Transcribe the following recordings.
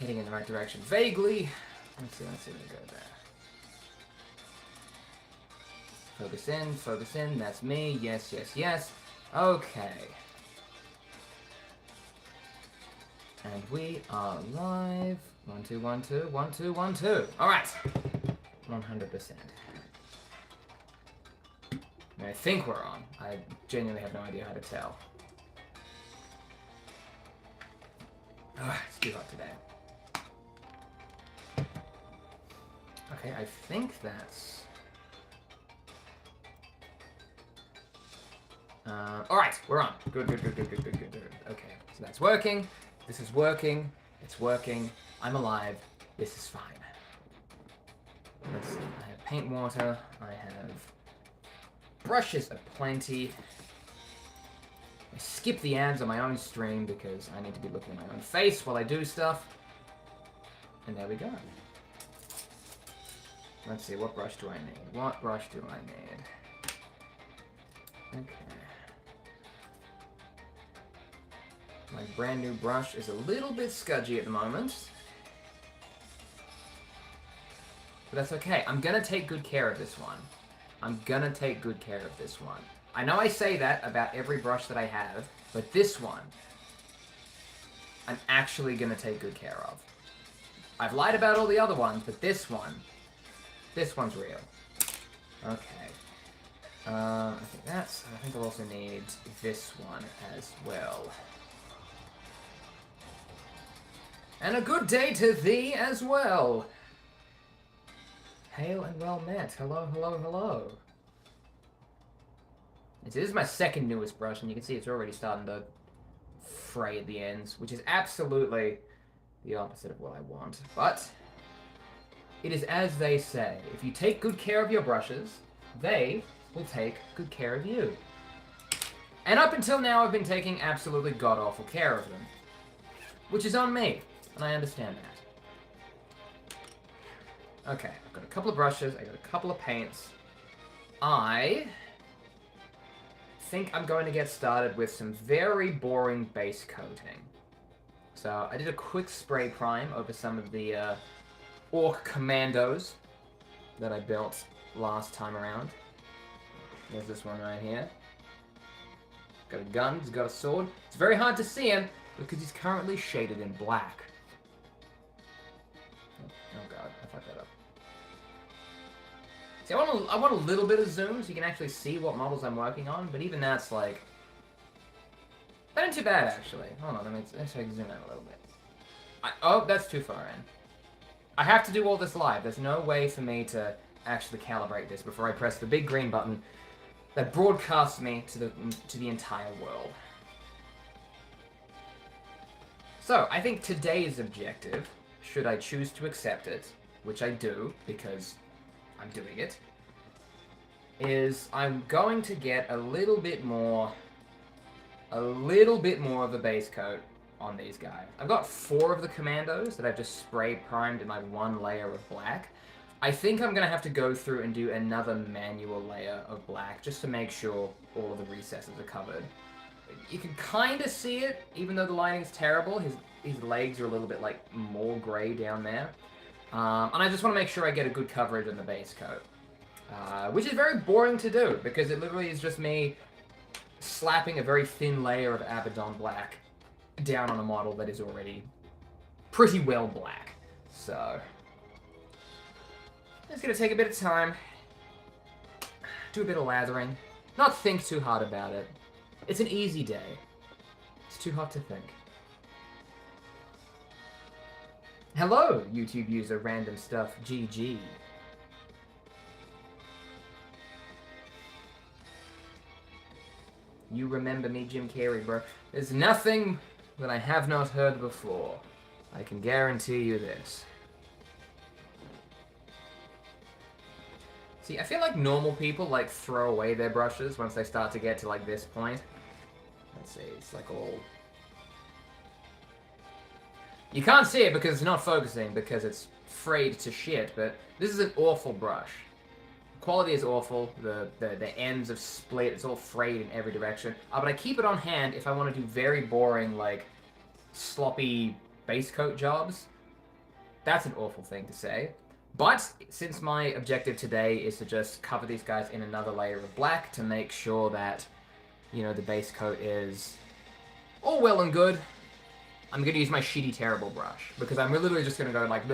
Heading in the right direction. Vaguely. Let's see, let me go there. Focus in, that's me. Yes, yes, yes. Okay. And we are live. 1, 2, 1, 2, 1, 2, 1, 2. Alright. 100%. I think we're on. I genuinely have no idea how to tell. Ugh, it's too hot today. Okay, I think that's... Alright, we're on. Good. Okay, so that's working. This is working. It's working. I'm alive. This is fine. Let's see. I have paint water. I have brushes aplenty. I skip the ads on my own stream because I need to be looking at my own face while I do stuff. And there we go. Let's see, what brush do I need? What brush do I need? Okay. My brand new brush is a little bit scudgy at the moment. But that's okay. I'm gonna take good care of this one. I know I say that about every brush that I have, but this one, I'm actually gonna take good care of. I've lied about all the other ones, but this one's real. Okay. I think I'll also need this one as well. And a good day to thee as well. Hail and well met. Hello. This is my second newest brush, and you can see it's already starting to fray at the ends, which is absolutely the opposite of what I want. But it is as they say. If you take good care of your brushes, they will take good care of you. And up until now, I've been taking absolutely god-awful care of them. Which is on me, and I understand that. Okay, I've got a couple of brushes, I got a couple of paints. I think I'm going to get started with some very boring base coating. So I did a quick spray prime over some of the Orc Commandos that I built last time around. There's this one right here. Got a gun, he's got a sword. It's very hard to see him because he's currently shaded in black. Oh god, I fucked that up. See, I want a little bit of zoom so you can actually see what models I'm working on, but even that's like... That ain't too bad, actually. Hold on, let's zoom in a little bit. Oh, that's too far in. I have to do all this live. There's no way for me to actually calibrate this before I press the big green button that broadcasts me to the entire world. So, I think today's objective, should I choose to accept it, which I do, because I'm doing it, is I'm going to get a little bit more of a base coat on these guys. I've got 4 of the Commandos that I've just spray primed in like 1 layer of black. I think I'm going to have to go through and do another manual layer of black just to make sure all of the recesses are covered. You can kind of see it, even though the lighting's terrible. His legs are a little bit like more grey down there. And I just want to make sure I get a good coverage on the base coat. Which is very boring to do, because it literally is just me slapping a very thin layer of Abaddon black down on a model that is already pretty well black. So, it's going to take a bit of time, do a bit of lathering, not think too hard about it. It's an easy day. It's too hot to think. Hello, YouTube user Random Stuff GG. You remember me, Jim Carrey, bro. There's nothing that I have not heard before. I can guarantee you this. See, I feel like normal people, like, throw away their brushes once they start to get to, like, this point. Let's see, it's like all... You can't see it because it's not focusing, because it's frayed to shit, but this is an awful brush. The quality is awful, the ends have split, it's all frayed in every direction. But I keep it on hand if I want to do very boring, like, sloppy base coat jobs. That's an awful thing to say. But since my objective today is to just cover these guys in another layer of black to make sure that, you know, the base coat is all well and good, I'm going to use my shitty terrible brush. Because I'm literally just going to go like...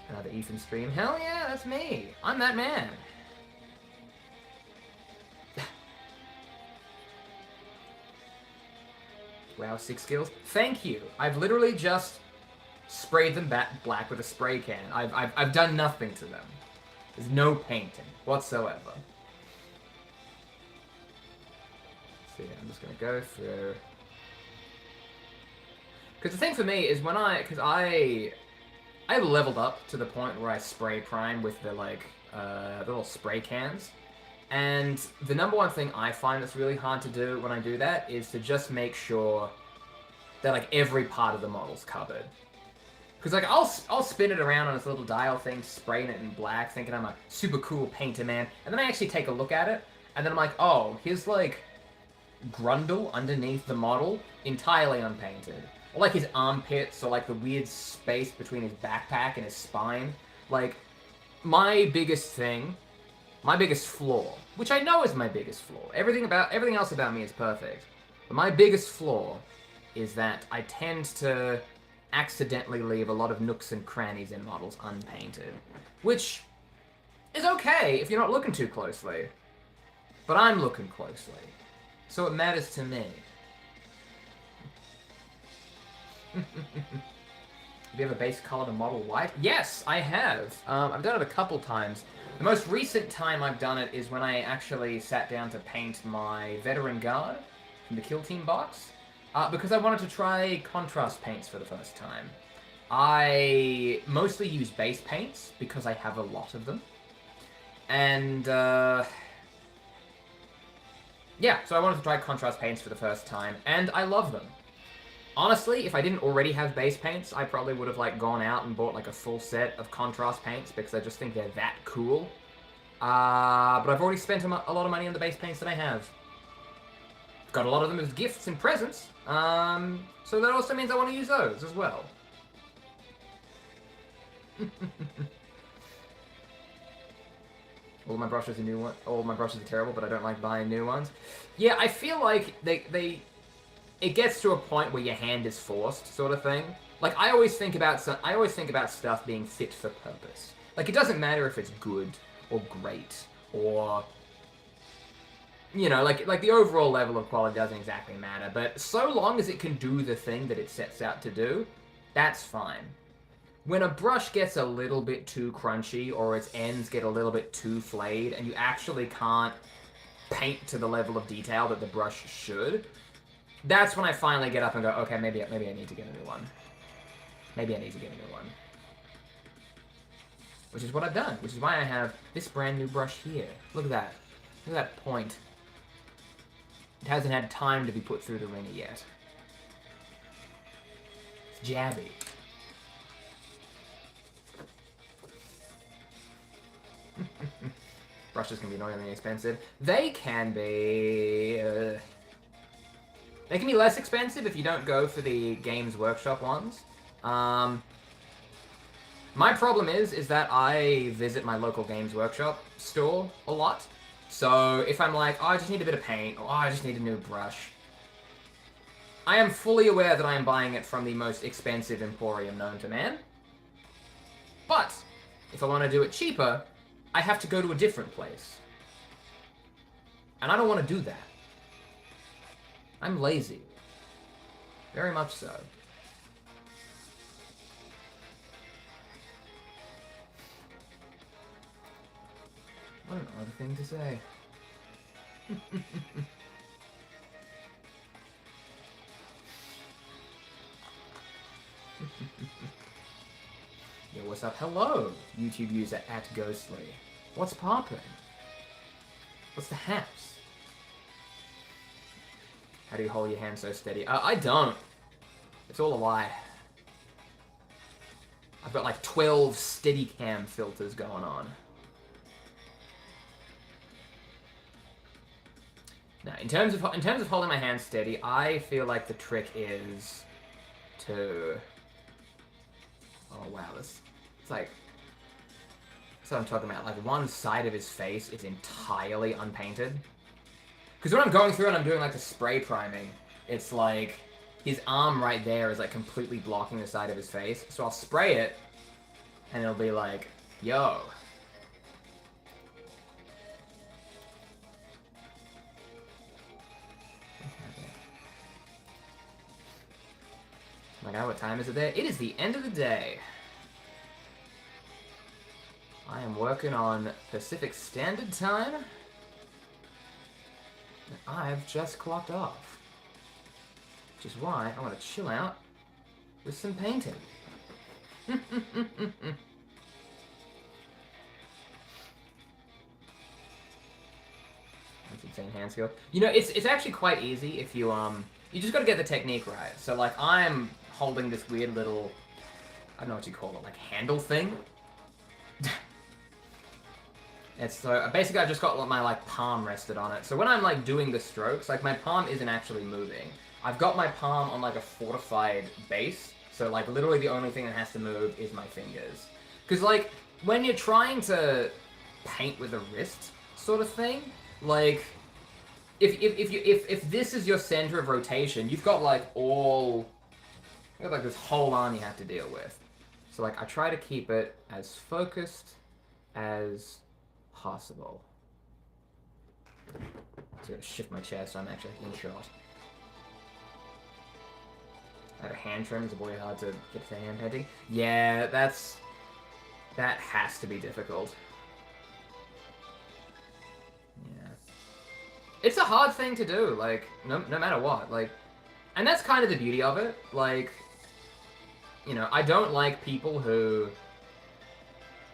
Another Ethan stream. Hell yeah, that's me. I'm that man. Wow, 6 skills. Thank you. I've literally just sprayed them black with a spray can. I've done nothing to them. There's no painting whatsoever. So yeah, I'm just gonna go through. Because the thing for me is when I leveled up to the point where I spray prime with the the little spray cans. And the number one thing I find that's really hard to do when I do that is to just make sure that like every part of the model's covered. Because like I'll spin it around on this little dial thing, spraying it in black, thinking I'm a super cool painter man, and then I actually take a look at it, and then I'm like, oh, here's like grundle underneath the model, entirely unpainted. Or like his armpits, or like the weird space between his backpack and his spine. Like, my biggest thing, my biggest flaw, which I know is my biggest flaw, everything else about me is perfect, but my biggest flaw is that I tend to accidentally leave a lot of nooks and crannies in models unpainted. Which is okay if you're not looking too closely. But I'm looking closely. So it matters to me. Have you ever base colored a model white? Yes, I have. I've done it a couple times. The most recent time I've done it is when I actually sat down to paint my Veteran Guard from the Kill Team box. Because I wanted to try contrast paints for the first time. I mostly use base paints because I have a lot of them. And, yeah, so I wanted to try contrast paints for the first time, and I love them. Honestly, if I didn't already have base paints, I probably would have like gone out and bought like a full set of contrast paints because I just think they're that cool. But I've already spent a lot of money on the base paints that I have. Got a lot of them as gifts and presents, so that also means I want to use those as well. All my brushes are new ones. All my brushes are terrible, but I don't like buying new ones. Yeah, I feel like it gets to a point where your hand is forced, sort of thing. Like I always think about stuff being fit for purpose. Like it doesn't matter if it's good or great or, you know, like the overall level of quality doesn't exactly matter. But so long as it can do the thing that it sets out to do, that's fine. When a brush gets a little bit too crunchy or its ends get a little bit too flayed and you actually can't paint to the level of detail that the brush should, that's when I finally get up and go, okay, maybe I need to get a new one. Maybe I need to get a new one. Which is what I've done, which is why I have this brand new brush here. Look at that. Look at that point. It hasn't had time to be put through the ringer yet. It's jabby. Brushes can be annoyingly expensive. They can be... They can be less expensive if you don't go for the Games Workshop ones. My problem is that I visit my local Games Workshop store a lot. So if I'm like, oh, I just need a bit of paint, or oh, I just need a new brush, I am fully aware that I am buying it from the most expensive emporium known to man. But if I want to do it cheaper, I have to go to a different place. And I don't want to do that. I'm lazy. Very much so. What an odd thing to say. Yo, what's up? Hello, YouTube user @Ghostly. What's poppin'? What's the haps? How do you hold your hand so steady? I don't. It's all a lie. I've got like 12 Steadicam filters going on. Now, in terms of holding my hand steady, I feel like the trick is to... Oh, wow, it's like... That's what I'm talking about. Like, one side of his face is entirely unpainted. Because when I'm going through and I'm doing, like, the spray priming, it's like... His arm right there is, like, completely blocking the side of his face. So I'll spray it, and it'll be like, yo. Oh my god, what time is it there? It is the end of the day. I am working on Pacific Standard Time. And I've just clocked off. Which is why I want to chill out with some painting. That's insane hand skill. You know, it's actually quite easy if you you just got to get the technique right. So like I'm holding this weird little, I don't know what you call it, like handle thing. And so basically I've just got my like palm rested on it. So when I'm like doing the strokes, like my palm isn't actually moving. I've got my palm on like a fortified base. So like literally the only thing that has to move is my fingers. Because like when you're trying to paint with a wrist sort of thing, like if this is your center of rotation, you've got like like this whole arm you have to deal with. So like I try to keep it as focused as possible. So I gotta shift my chair so I'm actually in shot. That a hand trim is a boy hard to get to hand painting. Yeah, that has to be difficult. Yeah. It's a hard thing to do, like, no matter what, like, and that's kind of the beauty of it, like, you know, I don't like people who...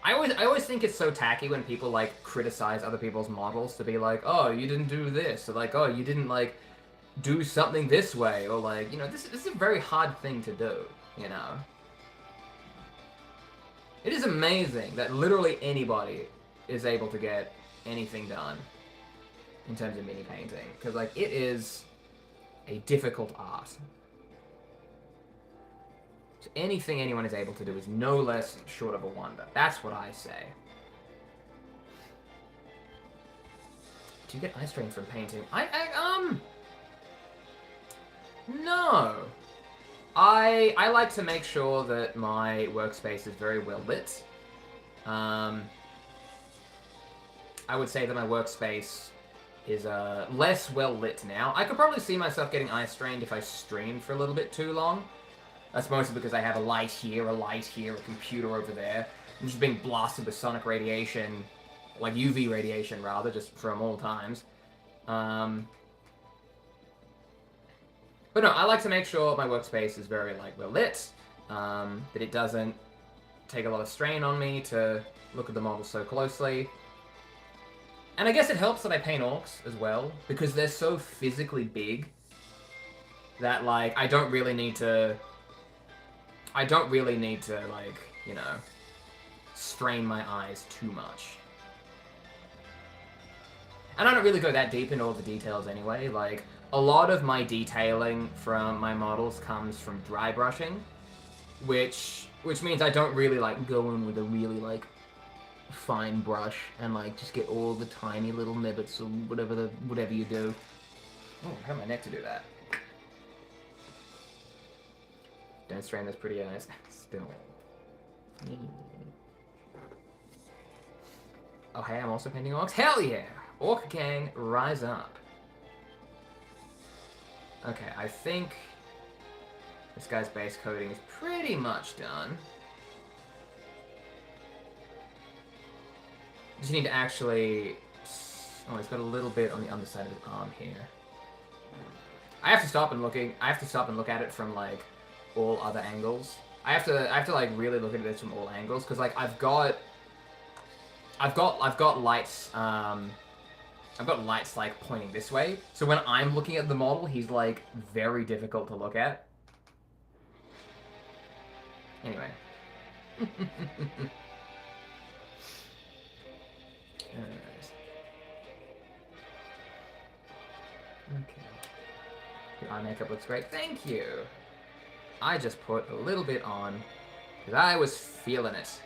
I always think it's so tacky when people, like, criticize other people's models to be like, oh, you didn't do this, or like, oh, you didn't, like, do something this way, or like, you know, this is a very hard thing to do, you know? It is amazing that literally anybody is able to get anything done in terms of mini painting, because, like, it is a difficult art. So anything anyone is able to do is no less short of a wonder. That's what I say. Do you get eye strain from painting? No. I like to make sure that my workspace is very well lit. I would say that my workspace is less well lit now. I could probably see myself getting eye strained if I streamed for a little bit too long. That's mostly because I have a light here, a computer over there. I'm just being blasted with sonic radiation, like UV radiation rather, just from all times. But no, I like to make sure my workspace is very like well lit, that it doesn't take a lot of strain on me to look at the model so closely. And I guess it helps that I paint orcs as well, because they're so physically big that like I don't really need to like, you know, strain my eyes too much. And I don't really go that deep into all the details anyway. Like, a lot of my detailing from my models comes from dry brushing, which means I don't really, like, go in with a really, like, fine brush and, like, just get all the tiny little nibbits or whatever you do. Oh, I have my neck to do that. Don't strain those pretty eyes. Still. Oh, hey, I'm also painting orcs. Hell yeah! Orc gang, rise up. Okay, I think this guy's base coating is pretty much done. Just need to actually... Oh, he's got a little bit on the underside of his arm here. I have to stop and look at it from, like, all other angles. I have to like really look at this from all angles, because like I've got lights like pointing this way, so when I'm looking at the model, he's like very difficult to look at. Anyway. Okay. Your eye makeup looks great. Thank you. I just put a little bit on, because I was feeling it.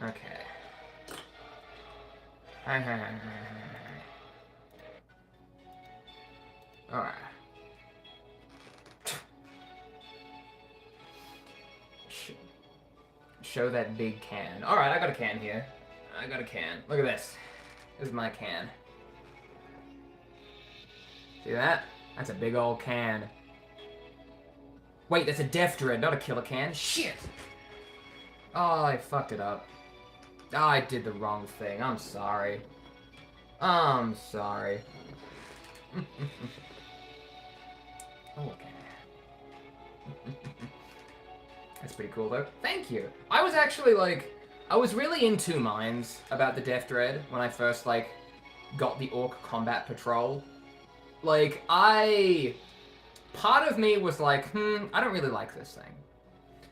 Okay. Alright. Show that big can. Alright, I got a can here. I got a can. Look at this. This is my can. See that? That's a big old can. Wait, that's a Death Dread, not a killer can. Shit! Oh, I fucked it up. Oh, I did the wrong thing. I'm sorry. I'm sorry. Okay. That's pretty cool, though. Thank you. I was actually, like... I was really in two minds about the Death Dread when I first, like, got the Orc Combat Patrol. Like, part of me was like, I don't really like this thing.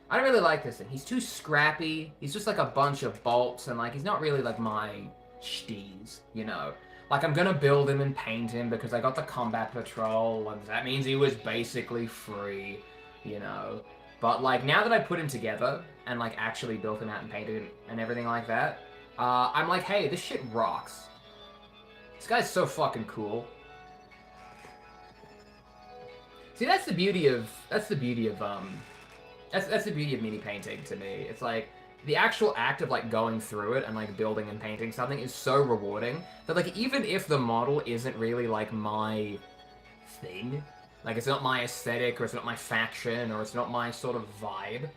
I don't really like this thing. He's too scrappy. He's just like a bunch of bolts, and like he's not really like my steez, you know? Like, I'm gonna build him and paint him because I got the Combat Patrol, and that means he was basically free, you know? But like, now that I put him together and like actually built him out and painted him and everything like that, I'm like, hey, this shit rocks. This guy's so fucking cool. See, that's the beauty of mini painting to me. It's like the actual act of like going through it and like building and painting something is so rewarding that like even if the model isn't really like my thing, like it's not my aesthetic or it's not my faction or it's not my sort of vibe,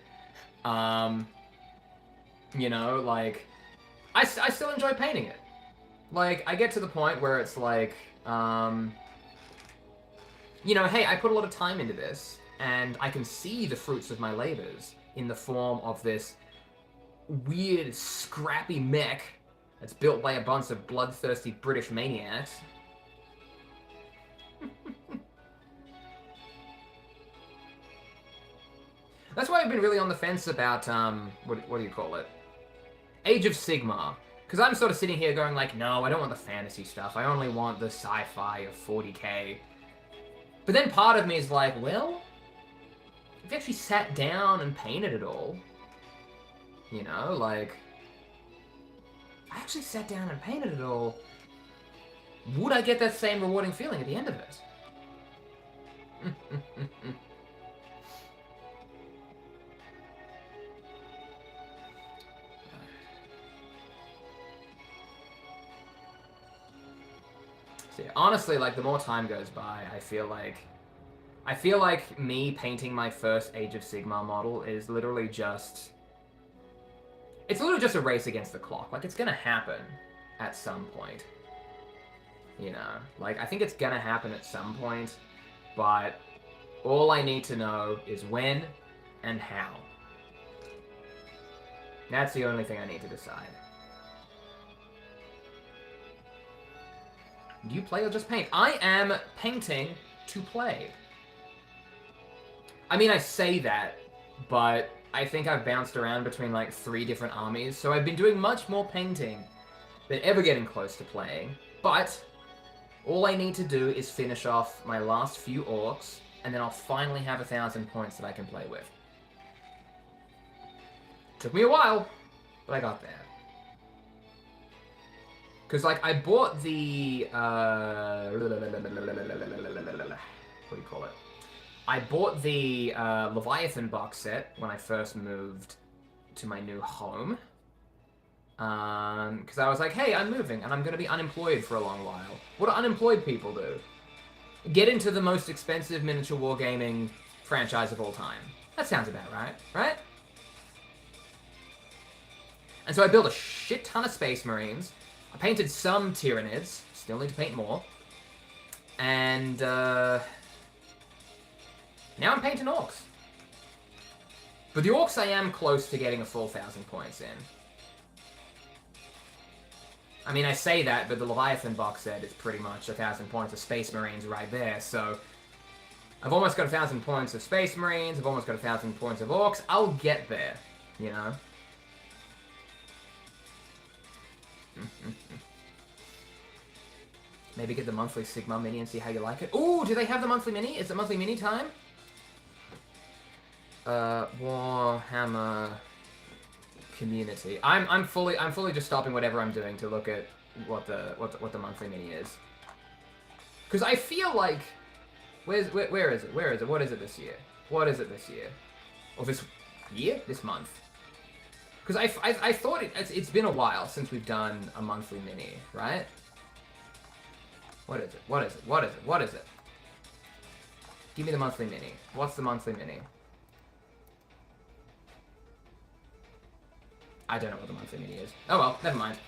you know, like I still enjoy painting it. Like I get to the point where it's like, you know, hey, I put a lot of time into this, and I can see the fruits of my labors in the form of this weird, scrappy mech that's built by a bunch of bloodthirsty British maniacs. That's why I've been really on the fence about, what do you call it? Age of Sigmar. Because I'm sort of sitting here going like, no, I don't want the fantasy stuff. I only want the sci-fi of 40k. But then part of me is like, well, if you actually sat down and painted it all, you know, like, I actually sat down and painted it all, would I get that same rewarding feeling at the end of it? See, honestly, like, the more time goes by, I feel like me painting my first Age of Sigmar model is literally just... It's literally just a race against the clock. Like, it's gonna happen at some point. You know? Like, I think it's gonna happen at some point, but all I need to know is when and how. That's the only thing I need to decide. Do you play or just paint? I am painting to play. I mean, I say that, but I think I've bounced around between like 3 different armies, so I've been doing much more painting than ever getting close to playing. But all I need to do is finish off my last few orcs, and then I'll finally have 1,000 points that I can play with. Took me a while, but I got there. Because, like, I bought the, what do you call it? I bought the Leviathan box set when I first moved to my new home. Because I was like, hey, I'm moving, and I'm going to be unemployed for a long while. What do unemployed people do? Get into the most expensive miniature wargaming franchise of all time. That sounds about right, right? And so I built a shit ton of Space Marines. I painted some Tyranids, still need to paint more. And, now I'm painting Orcs. But the Orcs I am close to getting a full 1,000 points in. I mean, I say that, but the Leviathan box set is pretty much 1,000 points of Space Marines right there, so... I've almost got 1,000 points of Space Marines, I've almost got 1,000 points of Orcs, I'll get there, you know? Maybe get the monthly Sigma mini and see how you like it. Ooh, do they have the monthly mini? Is it monthly mini time? Warhammer community. I'm fully just stopping whatever I'm doing to look at what the monthly mini is. Because I feel like where is it? Where is it? What is it this year? What is it this year? Or this year? This month? Because I thought it's been a while since we've done a monthly mini, right? What is it? What is it? What is it? What is it? Give me the monthly mini. What's the monthly mini? I don't know what the monthly mini is. Oh well, never mind.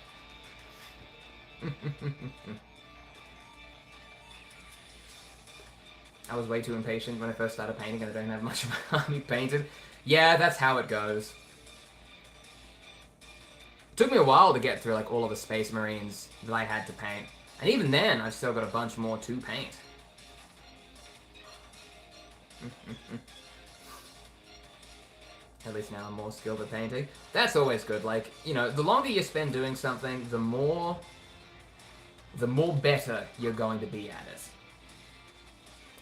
I was way too impatient when I first started painting and I don't have much of my army painted. Yeah, that's how it goes. It took me a while to get through like all of the Space Marines that I had to paint. And even then, I've still got a bunch more to paint. At least now I'm more skilled at painting. That's always good. Like, you know, the longer you spend doing something, the more better you're going to be at it.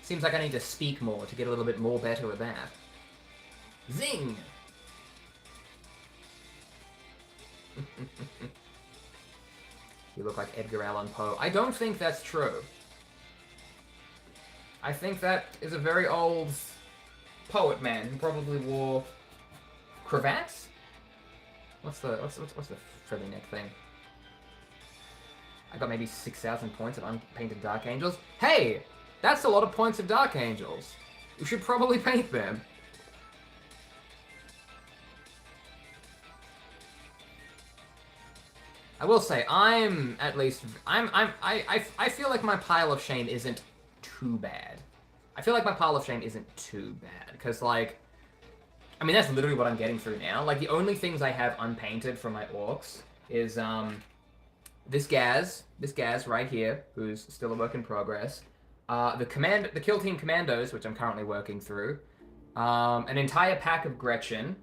Seems like I need to speak more to get a little bit more better at that. Zing! You look like Edgar Allan Poe. I don't think that's true. I think that is a very old poet man who probably wore cravats? What's the frilly neck thing? I got maybe 6,000 points of unpainted Dark Angels. Hey! That's a lot of points of Dark Angels. You should probably paint them. I will say, I feel like my pile of shame isn't too bad. I feel like my pile of shame isn't too bad, because, like, I mean, that's literally what I'm getting through now. Like, the only things I have unpainted from my orcs is, this Gaz right here, who's still a work in progress, the Kill Team Commandos, which I'm currently working through, an entire pack of Gretchen,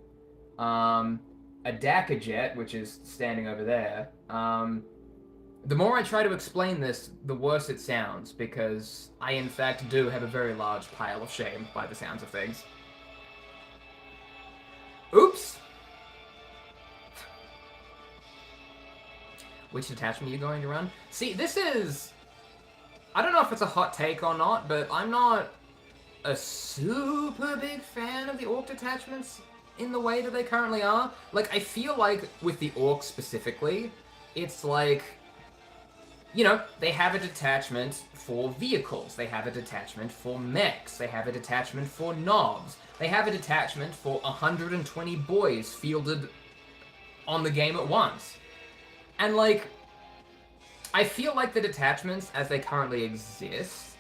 a Daka Jet, which is standing over there. The more I try to explain this, the worse it sounds, because I, in fact, do have a very large pile of shame by the sounds of things. Oops! Which detachment are you going to run? See, this is... I don't know if it's a hot take or not, but I'm not a super big fan of the Orc detachments in the way that they currently are. Like, I feel like with the Orcs specifically, it's like... You know, they have a detachment for vehicles, they have a detachment for mechs, they have a detachment for knobs, they have a detachment for 120 boys fielded on the game at once. And, like, I feel like the detachments, as they currently exist,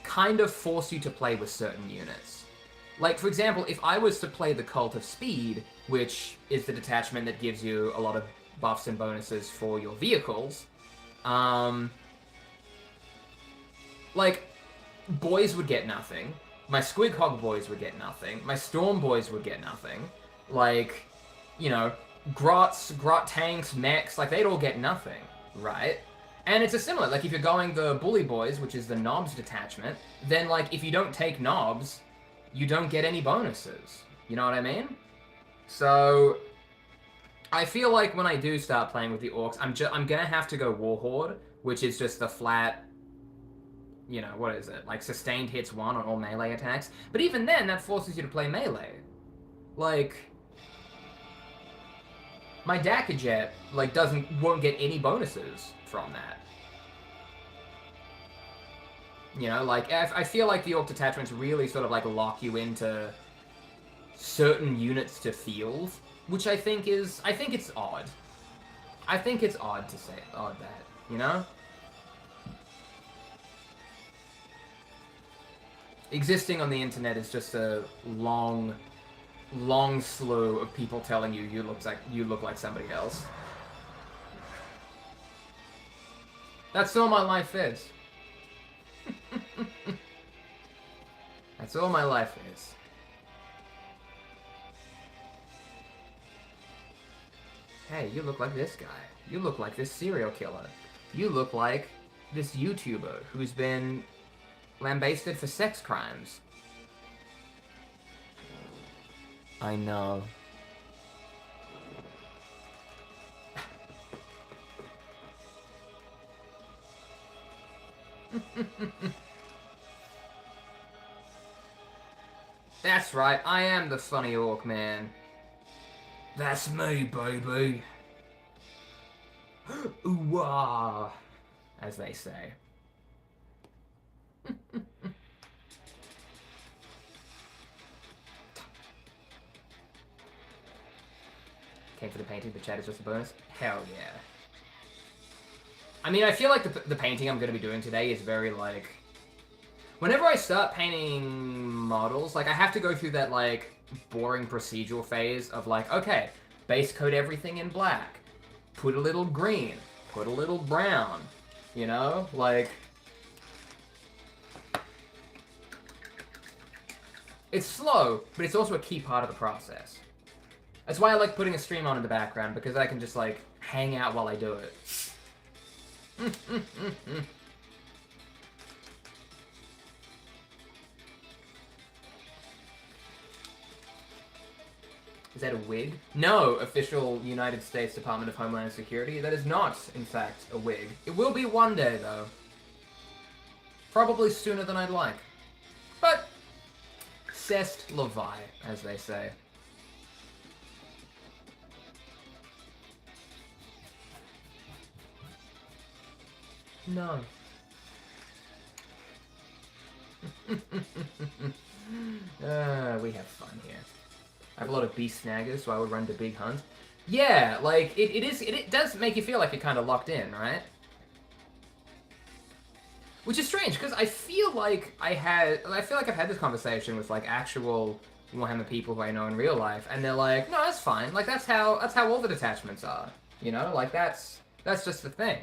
kind of force you to play with certain units. Like, for example, if I was to play the Cult of Speed, which is the detachment that gives you a lot of buffs and bonuses for your vehicles, like, boys would get nothing. My Squig Hog boys would get nothing. My Storm boys would get nothing. Like, you know, Grot tanks, mechs, like, they'd all get nothing, right? And it's a similar, like, if you're going the Bully boys, which is the Knobs detachment, then, like, if you don't take Knobs, you don't get any bonuses. You know what I mean? So... I feel like when I do start playing with the Orcs, I'm gonna have to go Warhorde, which is just the flat, you know, what is it? Like, sustained hits 1 on all melee attacks. But even then, that forces you to play melee. Like, my Daka Jet, like, won't get any bonuses from that. You know, like, I feel like the Orc detachments really sort of, like, lock you into certain units to field. Which I think it's odd. I think it's odd to say that, you know? Existing on the internet is just a long slew of people telling you look like somebody else. That's all my life is. That's all my life is. Hey, you look like this guy. You look like this serial killer. You look like this YouTuber who's been lambasted for sex crimes. I know. That's right, I am the funny orc man. That's me, baby. Ooh-wah, as they say. Came for the painting, the chat is just a bonus? Hell yeah. I mean, I feel like the painting I'm going to be doing today is very, like... Whenever I start painting models, like, I have to go through that, like, boring procedural phase of, like, okay, base coat everything in black. Put a little green. Put a little brown. You know? Like... It's slow, but it's also a key part of the process. That's why I like putting a stream on in the background, because I can just, like, hang out while I do it. Is that a wig? No, official United States Department of Homeland Security. That is not, in fact, a wig. It will be one day, though. Probably sooner than I'd like. But, cest la vie, as they say. No. We have fun here. I have a lot of beast snaggers, so I would run to Big Hunt. Yeah, like, it does make you feel like you're kind of locked in, right? Which is strange, because I feel like I've had this conversation with, like, actual Warhammer people who I know in real life, and they're like, no, that's fine. Like, that's how all the detachments are. You know? Like, that's just the thing.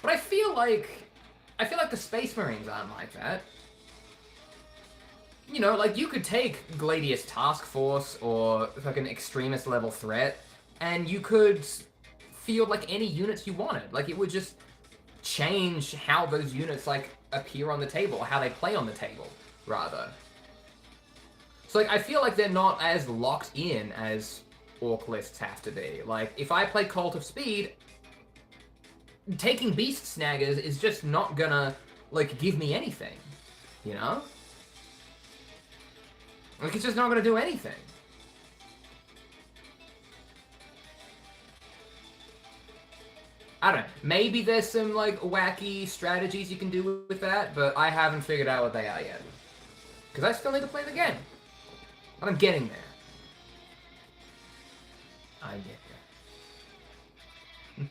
But I feel like the Space Marines aren't like that. You know, like, you could take Gladius Task Force or, like, an extremist level threat, and you could field, like, any units you wanted. Like, it would just change how those units, like, appear on the table, or how they play on the table, rather. So, like, I feel like they're not as locked in as Orc lists have to be. Like, if I play Cult of Speed, taking Beast Snaggers is just not gonna, like, give me anything, you know? Like, it's just not gonna do anything. I don't know. Maybe there's some, like, wacky strategies you can do with that, but I haven't figured out what they are yet. Because I still need to play the game. But I'm getting there. I get there.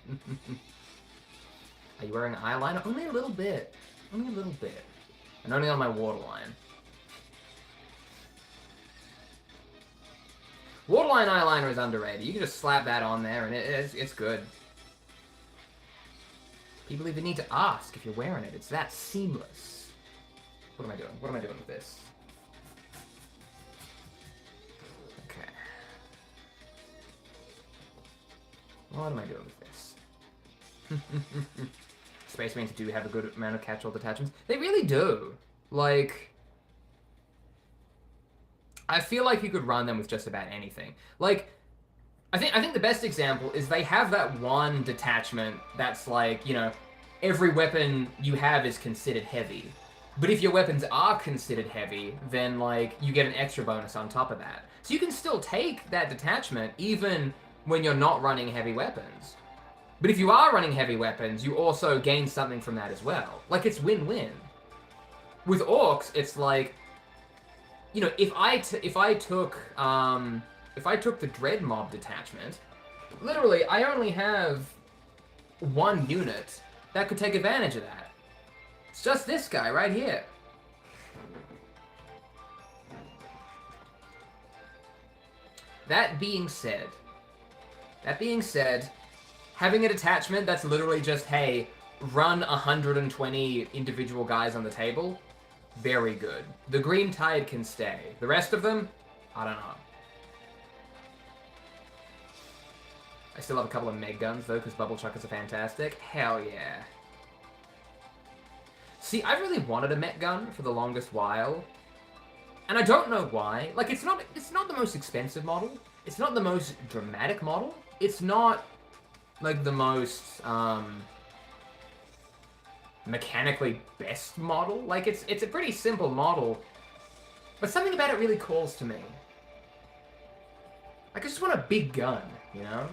Are you wearing eyeliner? Only a little bit. Only a little bit. And only on my waterline. Waterline eyeliner is underrated. You can just slap that on there and it's good. People even need to ask if you're wearing it. It's that seamless. What am I doing? What am I doing with this? Okay. What am I doing with this? Space Marines do have a good amount of catch-all detachments. They really do. Like, I feel like you could run them with just about anything. Like, I think the best example is they have that one detachment that's like, you know, every weapon you have is considered heavy. But if your weapons are considered heavy, then, like, you get an extra bonus on top of that. So you can still take that detachment even when you're not running heavy weapons. But if you are running heavy weapons, you also gain something from that as well. Like, it's win-win. With Orcs, it's like, you know, if I took the Dread Mob detachment, literally, I only have one unit that could take advantage of that. It's just this guy right here. That being said, having a detachment that's literally just, hey, run 120 individual guys on the table, very good. The Green Tide can stay. The rest of them, I don't know. I still have a couple of Meg guns, though, because Bubble Chuckers are fantastic. Hell yeah. See, I really wanted a mech gun for the longest while. And I don't know why. Like, it's not the most expensive model. It's not the most dramatic model. It's not, like, the most, mechanically best model. Like, it's a pretty simple model. But something about it really calls to me. Like, I just want a big gun, you know?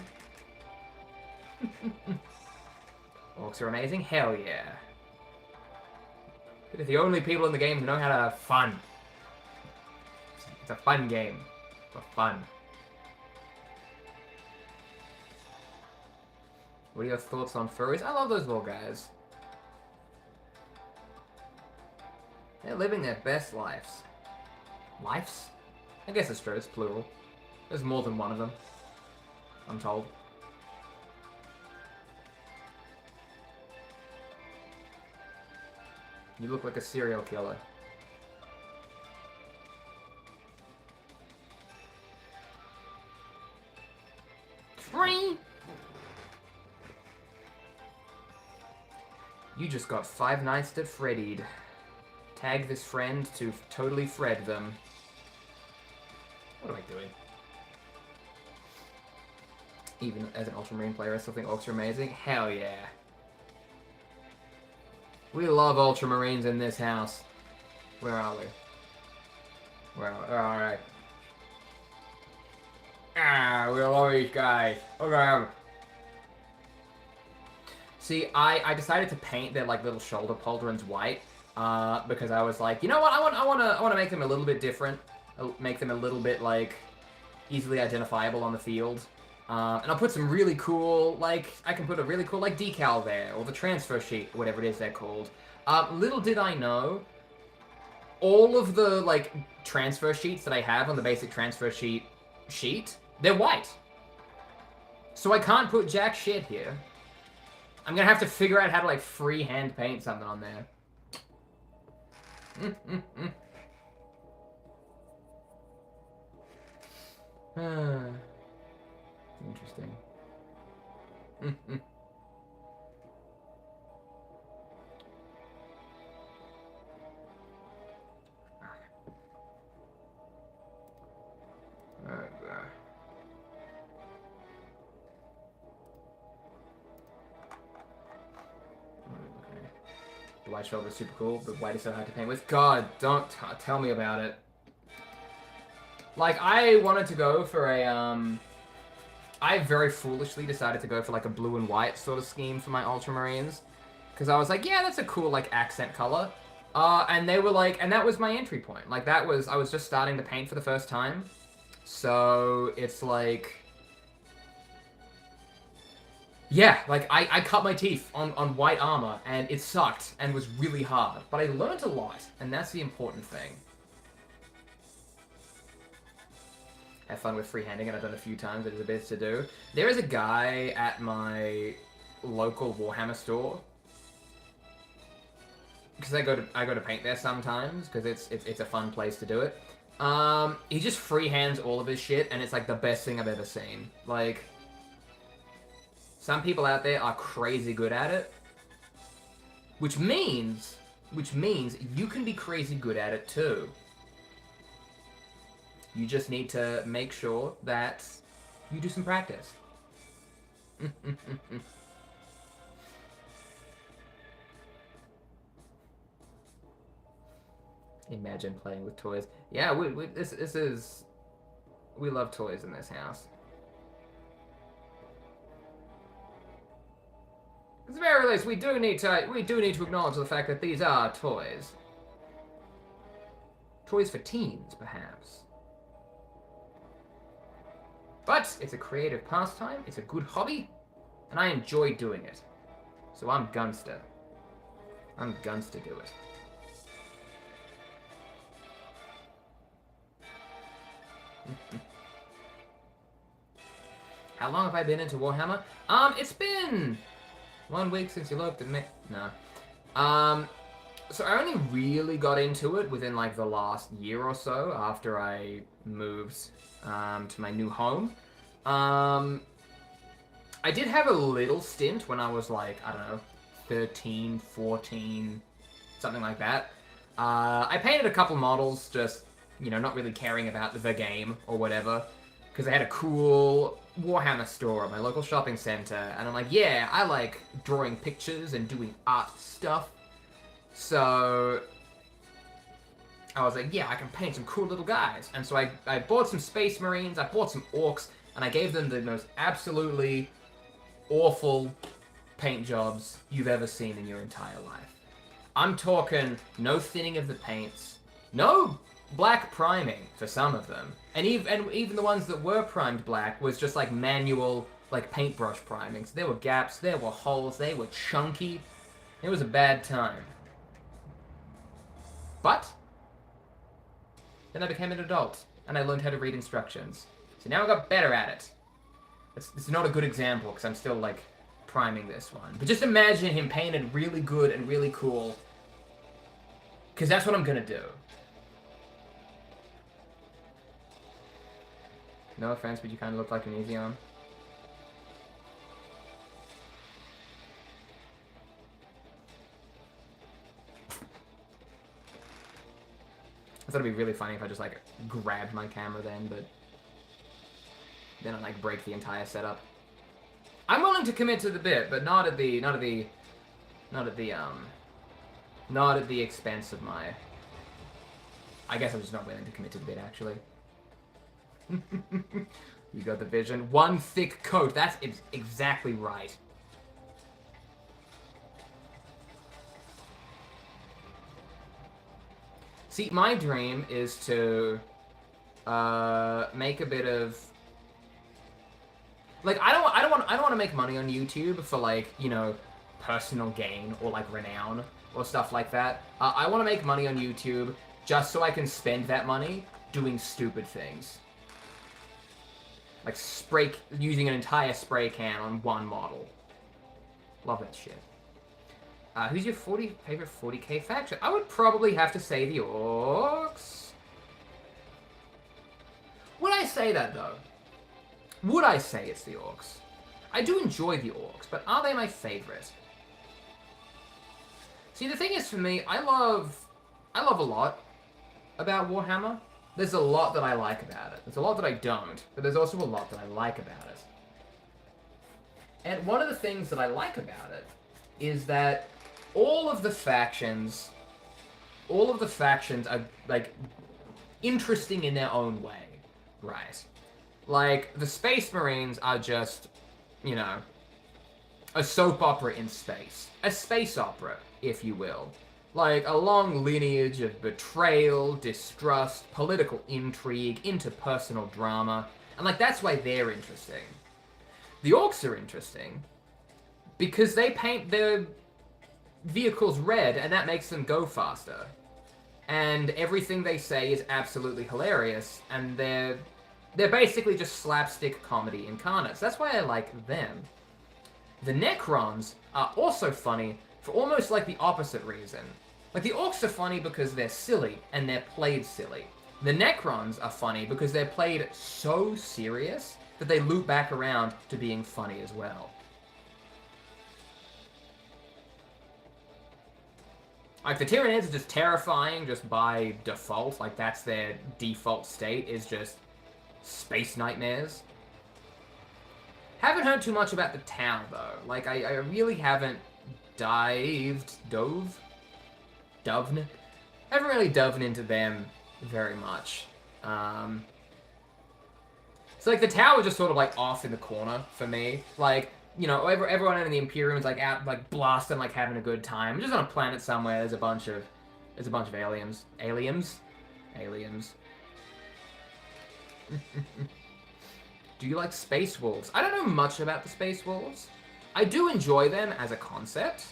Orcs are amazing? Hell yeah. They're the only people in the game who know how to have fun. It's a fun game. For fun. What are your thoughts on furries? I love those little guys. They're living their best lives. Lives? I guess it's true, it's plural. There's more than one of them. I'm told. You look like a serial killer. Free! You just got 5 nights at Freddy'd. Tag this friend to totally Fred them. What am I doing? Even as an Ultramarine player, I still think Orcs are amazing. Hell yeah. We love Ultramarines in this house. Where are we? Where are we? Alright. Ah, we love these guys. Okay. See, I decided to paint their like little shoulder pauldrons white, because I was like, you know what, I want to make them a little bit different, make them a little bit like easily identifiable on the field, and I'll put some really cool I can put a really cool like decal there, or the transfer sheet, or whatever it is they're called. Little did I know, all of the like transfer sheets that I have on the basic transfer sheet, they're white, so I can't put jack shit here. I'm gonna have to figure out how to, like, freehand paint something on there. Interesting. The white shoulder is super cool, but white is so hard to paint with. God, don't tell me about it. Like, I wanted to go for a, I very foolishly decided to go for, like, a blue and white sort of scheme for my Ultramarines. Because I was like, yeah, that's a cool, like, accent color. And they were like, and that was my entry point. Like, that was, I was just starting to paint for the first time. So, it's like... Yeah, like, I cut my teeth on white armor, and it sucked, and was really hard. But I learned a lot, and that's the important thing. Have fun with freehanding, and I've done a few times, it is a bit to do. There is a guy at my local Warhammer store. Because I go to paint there sometimes, because it's a fun place to do it. He just freehands all of his shit, and it's like the best thing I've ever seen. Like... Some people out there are crazy good at it, which means you can be crazy good at it too. You just need to make sure that you do some practice. Imagine playing with toys. Yeah, this is... We love toys in this house. At the very least, we do need to acknowledge the fact that these are toys. Toys for teens, perhaps. But it's a creative pastime, it's a good hobby, and I enjoy doing it. So I'm gunster. I'm guns to do it. How long have I been into Warhammer? It's been 1 week since you looked at me. No. So I only really got into it within like the last year or so after I moved to my new home. I did have a little stint when I was like, I don't know, 13, 14, something like that. I painted a couple models, just, you know, not really caring about the game or whatever, because I had a cool Warhammer store at my local shopping center, and I'm like, yeah, I like drawing pictures and doing art stuff, so I was like, yeah, I can paint some cool little guys. And so I bought some Space Marines, I bought some Orcs, and I gave them the most absolutely awful paint jobs you've ever seen in your entire life. I'm talking no thinning of the paints, no black priming for some of them, and even the ones that were primed black was just like manual, like paintbrush priming. So there were gaps, there were holes, they were chunky. It was a bad time. But then I became an adult, and I learned how to read instructions. So now I got better at it. It's not a good example, because I'm still, like, priming this one. But just imagine him painted really good and really cool, because that's what I'm gonna do. No offense, but you kind of look like an Ezion. I thought it'd be really funny if I just, like, grabbed my camera then, but then I'd, like, break the entire setup. I'm willing to commit to the bit, but not at the expense of my... I guess I'm just not willing to commit to the bit, actually. You got the vision. One thick coat. That's exactly right. See, my dream is to make a bit of, like, I don't want to make money on YouTube for, like, you know, personal gain or like renown or stuff like that. I want to make money on YouTube just so I can spend that money doing stupid things, like using an entire spray can on one model. Love that shit. Who's your favorite 40k faction? I would probably have to say the Orcs. Would I say that, though? Would I say it's the Orcs? I do enjoy the Orcs, but are they my favorite? See, the thing is, for me, I love a lot about Warhammer. There's a lot that I like about it. There's a lot that I don't, but there's also a lot that I like about it. And one of the things that I like about it is that all of the factions are, like, interesting in their own way, right? Like, the Space Marines are just, you know, a soap opera in space. A space opera, if you will. Like, a long lineage of betrayal, distrust, political intrigue, interpersonal drama, and, like, that's why they're interesting. The Orcs are interesting because they paint their vehicles red, and that makes them go faster. And everything they say is absolutely hilarious, and they're basically just slapstick comedy incarnates. That's why I like them. The Necrons are also funny for almost like the opposite reason. Like, the Orcs are funny because they're silly, and they're played silly. The Necrons are funny because they're played so serious that they loop back around to being funny as well. Like, the Tyranids are just terrifying just by default. Like, that's their default state, is just space nightmares. Haven't heard too much about the Tau, though. Like, I really haven't haven't really dove into them very much. So, like, the Tau is just sort of, like, off in the corner for me. Like, you know, everyone in the Imperium is, like, out, like, blasting, like, having a good time. Just on a planet somewhere, there's a bunch of aliens. Aliens? Do you like Space Wolves? I don't know much about the Space Wolves. I do enjoy them as a concept.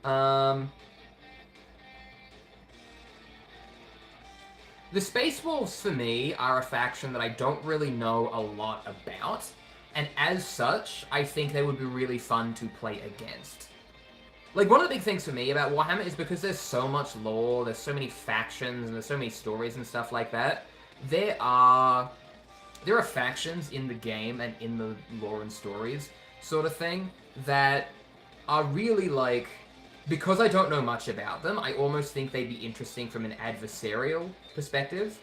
The Space Wolves, for me, are a faction that I don't really know a lot about. And as such, I think they would be really fun to play against. Like, one of the big things for me about Warhammer is because there's so much lore, there's so many factions, and there's so many stories and stuff like that, there are factions in the game and in the lore and stories sort of thing that are really, like, because I don't know much about them, I almost think they'd be interesting from an adversarial perspective.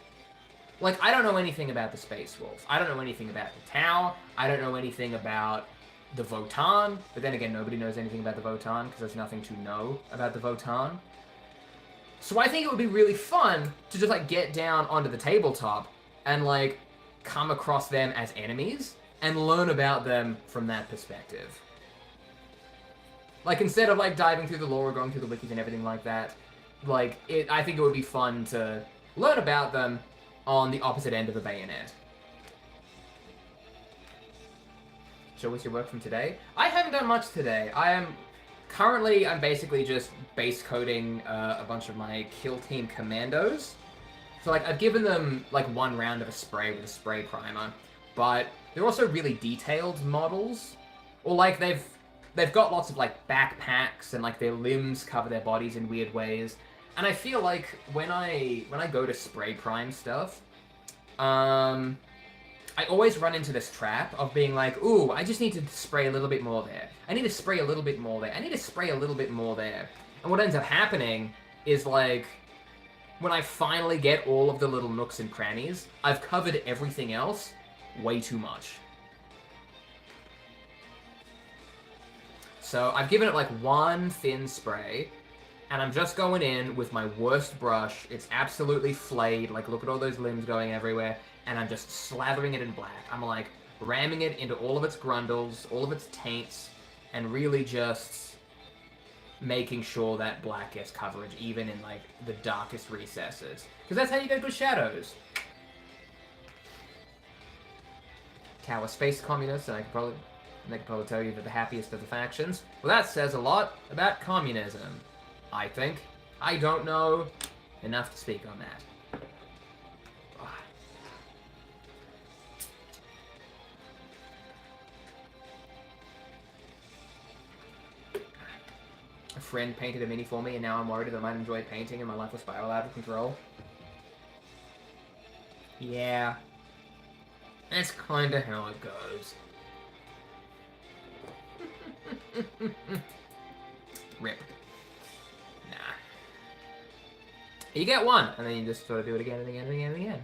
Like, I don't know anything about the Space Wolves. I don't know anything about the Tau. I don't know anything about the Votann. But then again, nobody knows anything about the Votann because there's nothing to know about the Votann. So I think it would be really fun to just, like, get down onto the tabletop and, like, come across them as enemies and learn about them from that perspective. Like, instead of, like, diving through the lore or going through the wikis and everything like that, like, I think it would be fun to learn about them on the opposite end of the bayonet. Show us your work from today. I haven't done much today. I'm basically just base coating a bunch of my kill team commandos. So, like, I've given them, like, one round of a spray with a spray primer, but they're also really detailed models. Or, like, they've got lots of, like, backpacks and, like, their limbs cover their bodies in weird ways. And I feel like when I go to spray prime stuff, I always run into this trap of being like, ooh, I just need to spray a little bit more there. I need to spray a little bit more there. I need to spray a little bit more there. And what ends up happening is, like, when I finally get all of the little nooks and crannies, I've covered everything else way too much. So I've given it, like, one thin spray, and I'm just going in with my worst brush. It's absolutely flayed. Like, look at all those limbs going everywhere. And I'm just slathering it in black. I'm, like, ramming it into all of its grundles, all of its taints, and really just making sure that black gets coverage, even in, like, the darkest recesses. Because that's how you get good shadows. Tower Space Communists, and they can probably tell you they're the happiest of the factions. Well, that says a lot about communism, I think. I don't know enough to speak on that. A friend painted a mini for me, and now I'm worried that I might enjoy painting and my life will spiral out of control. Yeah. That's kinda how it goes. Rip. Nah. You get one, and then you just sort of do it again and again and again and again.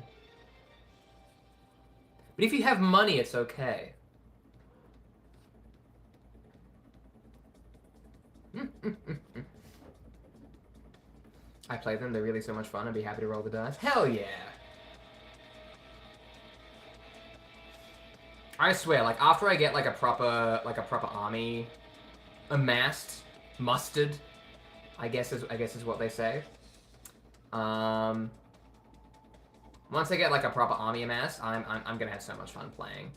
But if you have money, it's okay. I play them, they're really so much fun. I'd be happy to roll the dice. Hell yeah! I swear, like, after I get, like, a proper army amassed, mustered, I guess is what they say. Once I get, like, a proper army amassed, I'm gonna have so much fun playing.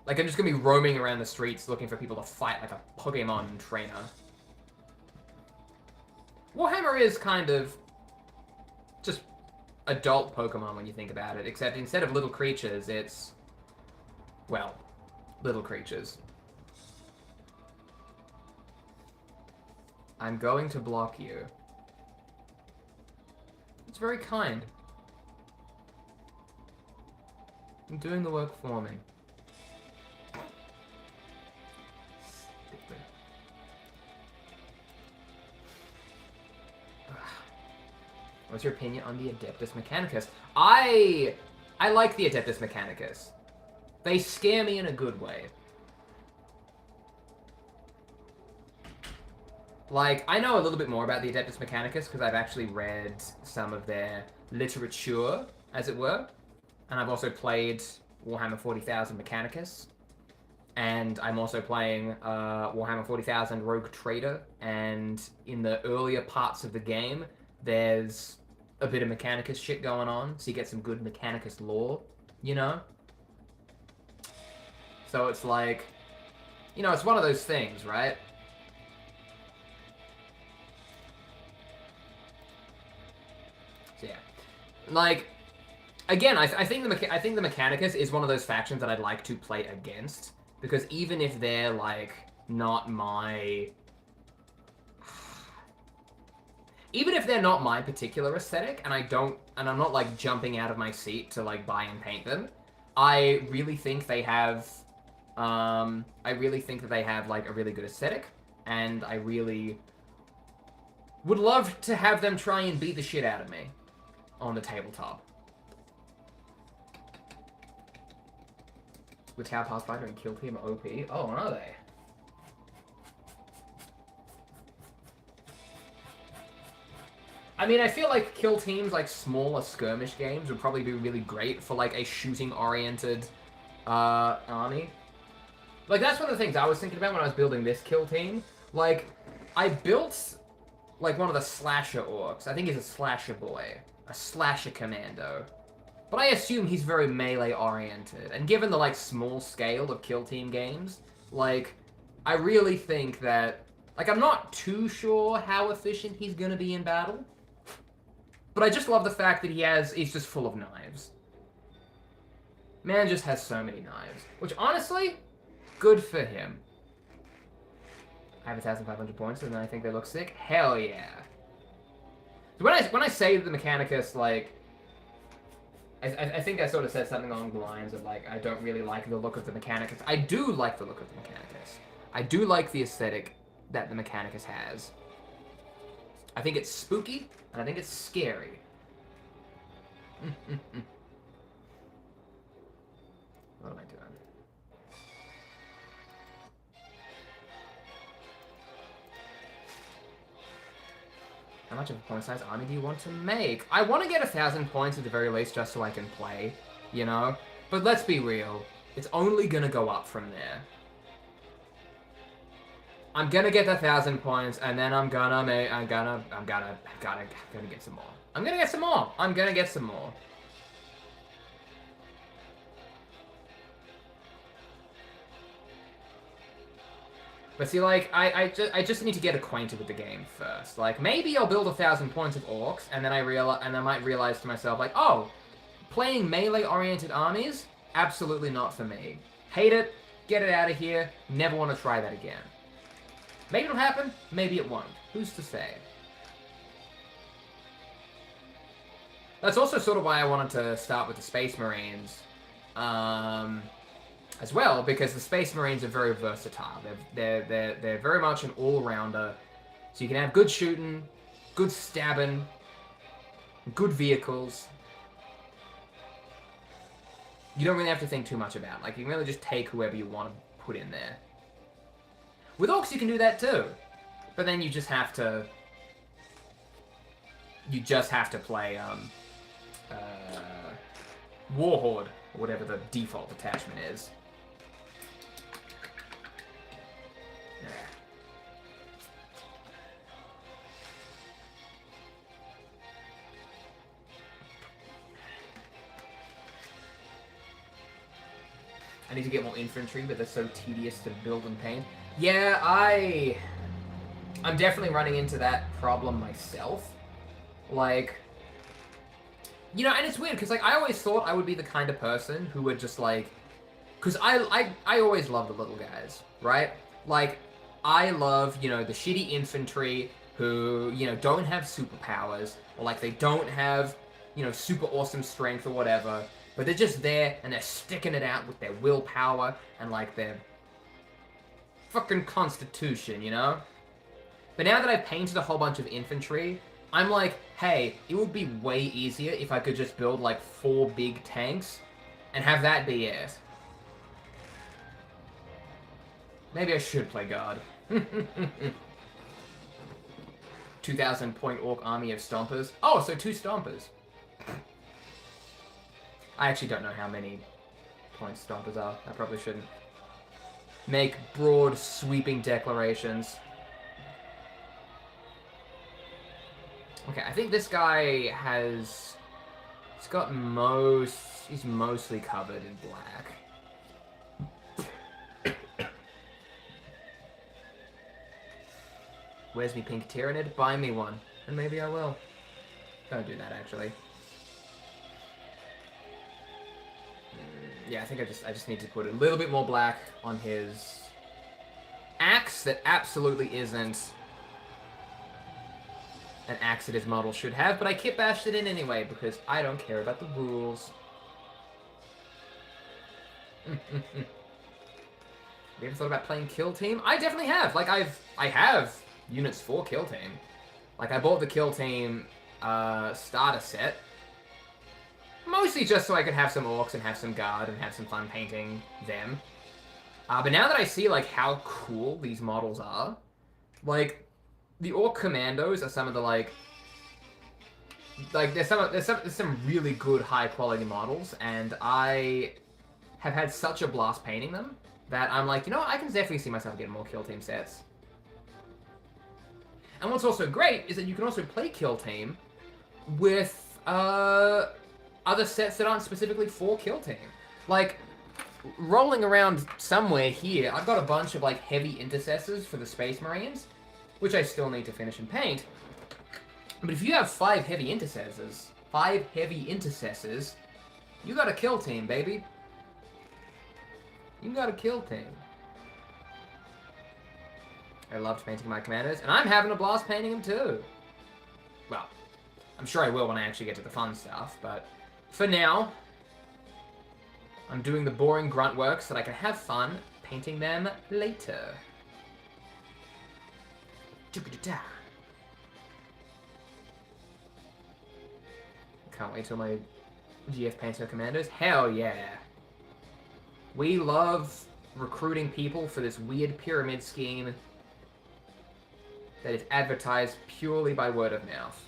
Like, I'm just gonna be roaming around the streets looking for people to fight like a Pokemon trainer. Warhammer is kind of just adult Pokemon when you think about it, except instead of little creatures, it's, well, little creatures. I'm going to block you. It's very kind. You're doing the work for me. What's your opinion on the Adeptus Mechanicus? I like the Adeptus Mechanicus. They scare me in a good way. Like, I know a little bit more about the Adeptus Mechanicus because I've actually read some of their literature, as it were. And I've also played Warhammer 40,000 Mechanicus. And I'm also playing Warhammer 40,000 Rogue Trader. And in the earlier parts of the game, there's a bit of Mechanicus shit going on, so you get some good Mechanicus lore, you know? So it's like, you know, it's one of those things, right? So yeah. Like, again, I think the Mechanicus is one of those factions that I'd like to play against, because even if they're, like, not my... Even if they're not my particular aesthetic, and I'm not, like, jumping out of my seat to, like, buy and paint them, I really think they have, like, a really good aesthetic, and I really would love to have them try and beat the shit out of me on the tabletop. With Tower Pathfinder and Kill Team OP? Oh, are they? I mean, I feel like Kill Teams, like smaller skirmish games, would probably be really great for like a shooting-oriented army. Like, that's one of the things I was thinking about when I was building this Kill Team. Like, I built like one of the slasher orcs. I think he's a slasher boy. A slasher commando. But I assume he's very melee-oriented. And given the like small scale of Kill Team games, like, I really think that... Like, I'm not too sure how efficient he's gonna be in battle. But I just love the fact that he's just full of knives. Man just has so many knives. Which, honestly, good for him. I have 1,500 points and I think they look sick. Hell yeah. When I say the Mechanicus, like... I think I sort of said something along the lines of, like, I don't really like the look of the Mechanicus. I do like the look of the Mechanicus. I do like the aesthetic that the Mechanicus has. I think it's spooky, and I think it's scary. What am I doing? How much of a point-sized army do you want to make? I want to get 1,000 points at the very least just so I can play, you know? But let's be real. It's only gonna go up from there. I'm gonna get the 1,000 points, and then I'm gonna get some more. I'm gonna get some more. I'm gonna get some more. But see, like, I just need to get acquainted with the game first. Like, maybe I'll build 1,000 points of orcs, and then I might realize to myself, like, oh, playing melee-oriented armies, absolutely not for me. Hate it. Get it out of here. Never want to try that again. Maybe it'll happen, maybe it won't. Who's to say? That's also sort of why I wanted to start with the Space Marines as well, because the Space Marines are very versatile. They're very much an all-rounder. So you can have good shooting, good stabbing, good vehicles. You don't really have to think too much about it. Like, you can really just take whoever you want to put in there. With orcs, you can do that too, but then you just have to. You just have to play Warhorde, or whatever the default detachment is. Yeah. I need to get more infantry, but they're so tedious to build and paint. Yeah, I'm definitely running into that problem myself. Like, you know, and it's weird, because, like, I always thought I would be the kind of person who would just, like... Because I always love the little guys, right? Like, I love, you know, the shitty infantry who, you know, don't have superpowers, or, like, they don't have, you know, super awesome strength or whatever, but they're just there, and they're sticking it out with their willpower, and, like, their fucking constitution, you know? But now that I've painted a whole bunch of infantry, I'm like, hey, it would be way easier if I could just build, like, 4 big tanks, and have that be it. Maybe I should play God. 2,000 point orc army of stompers. Oh, so 2 stompers. I actually don't know how many points stompers are. I probably shouldn't make broad, sweeping declarations. Okay, I think this guy has... He's mostly covered in black. Where's me pink Tyrannid? Buy me one. And maybe I will. Don't do that, actually. Yeah, I think I just need to put a little bit more black on his axe that absolutely isn't an axe that his model should have, but I kit bashed it in anyway because I don't care about the rules. you ever thought about playing Kill Team? I definitely have. Like, I have units for Kill Team. Like, I bought the Kill Team starter set. Mostly just so I could have some Orcs and have some Guard and have some fun painting them. But now that I see, like, how cool these models are, like, the Orc Commandos are some of the, like there's some really good high-quality models, and I have had such a blast painting them that I'm like, you know what, I can definitely see myself getting more Kill Team sets. And what's also great is that you can also play Kill Team with other sets that aren't specifically for Kill Team. Like, rolling around somewhere here, I've got a bunch of, like, heavy intercessors for the Space Marines, which I still need to finish and paint. But if you have 5 heavy intercessors, you got a Kill Team, baby. You got a Kill Team. I loved painting my commanders, and I'm having a blast painting them too. Well, I'm sure I will when I actually get to the fun stuff, but for now, I'm doing the boring grunt work so that I can have fun painting them later. Can't wait till my GF paints her commanders. Hell yeah. We love recruiting people for this weird pyramid scheme that is advertised purely by word of mouth.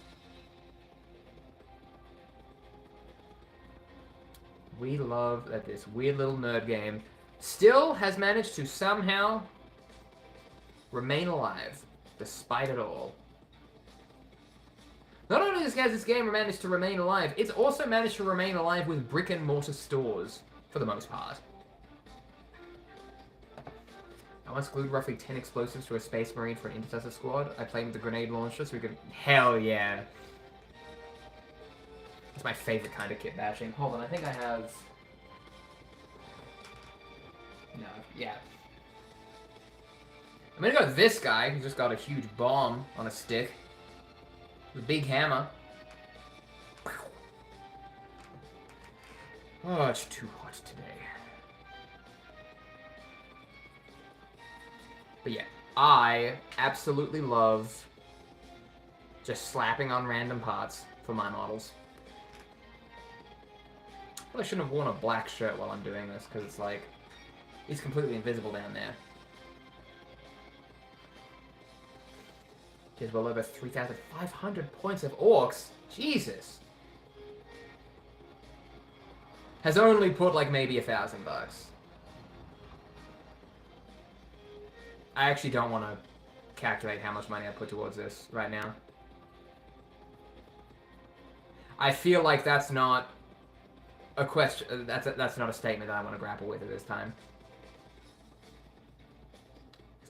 We love that this weird little nerd game still has managed to somehow remain alive, despite it all. Not only has this game managed to remain alive, it's also managed to remain alive with brick and mortar stores, for the most part. I once glued roughly 10 explosives to a Space Marine for an intercessor squad. I played with the grenade launcher so we could... Hell yeah. It's my favorite kind of kit bashing. Hold on, I think I have... No, yeah. I'm gonna go with this guy, who's just got a huge bomb on a stick. The big hammer. Oh, it's too hot today. But yeah, I absolutely love just slapping on random parts for my models. Well, I shouldn't have worn a black shirt while I'm doing this, because it's like, he's completely invisible down there. He has well over 3,500 points of Orcs. Jesus. Has only put like maybe $1,000. I actually don't want to calculate how much money I put towards this right now. I feel like that's not a question. That's not a statement that I want to grapple with at this time.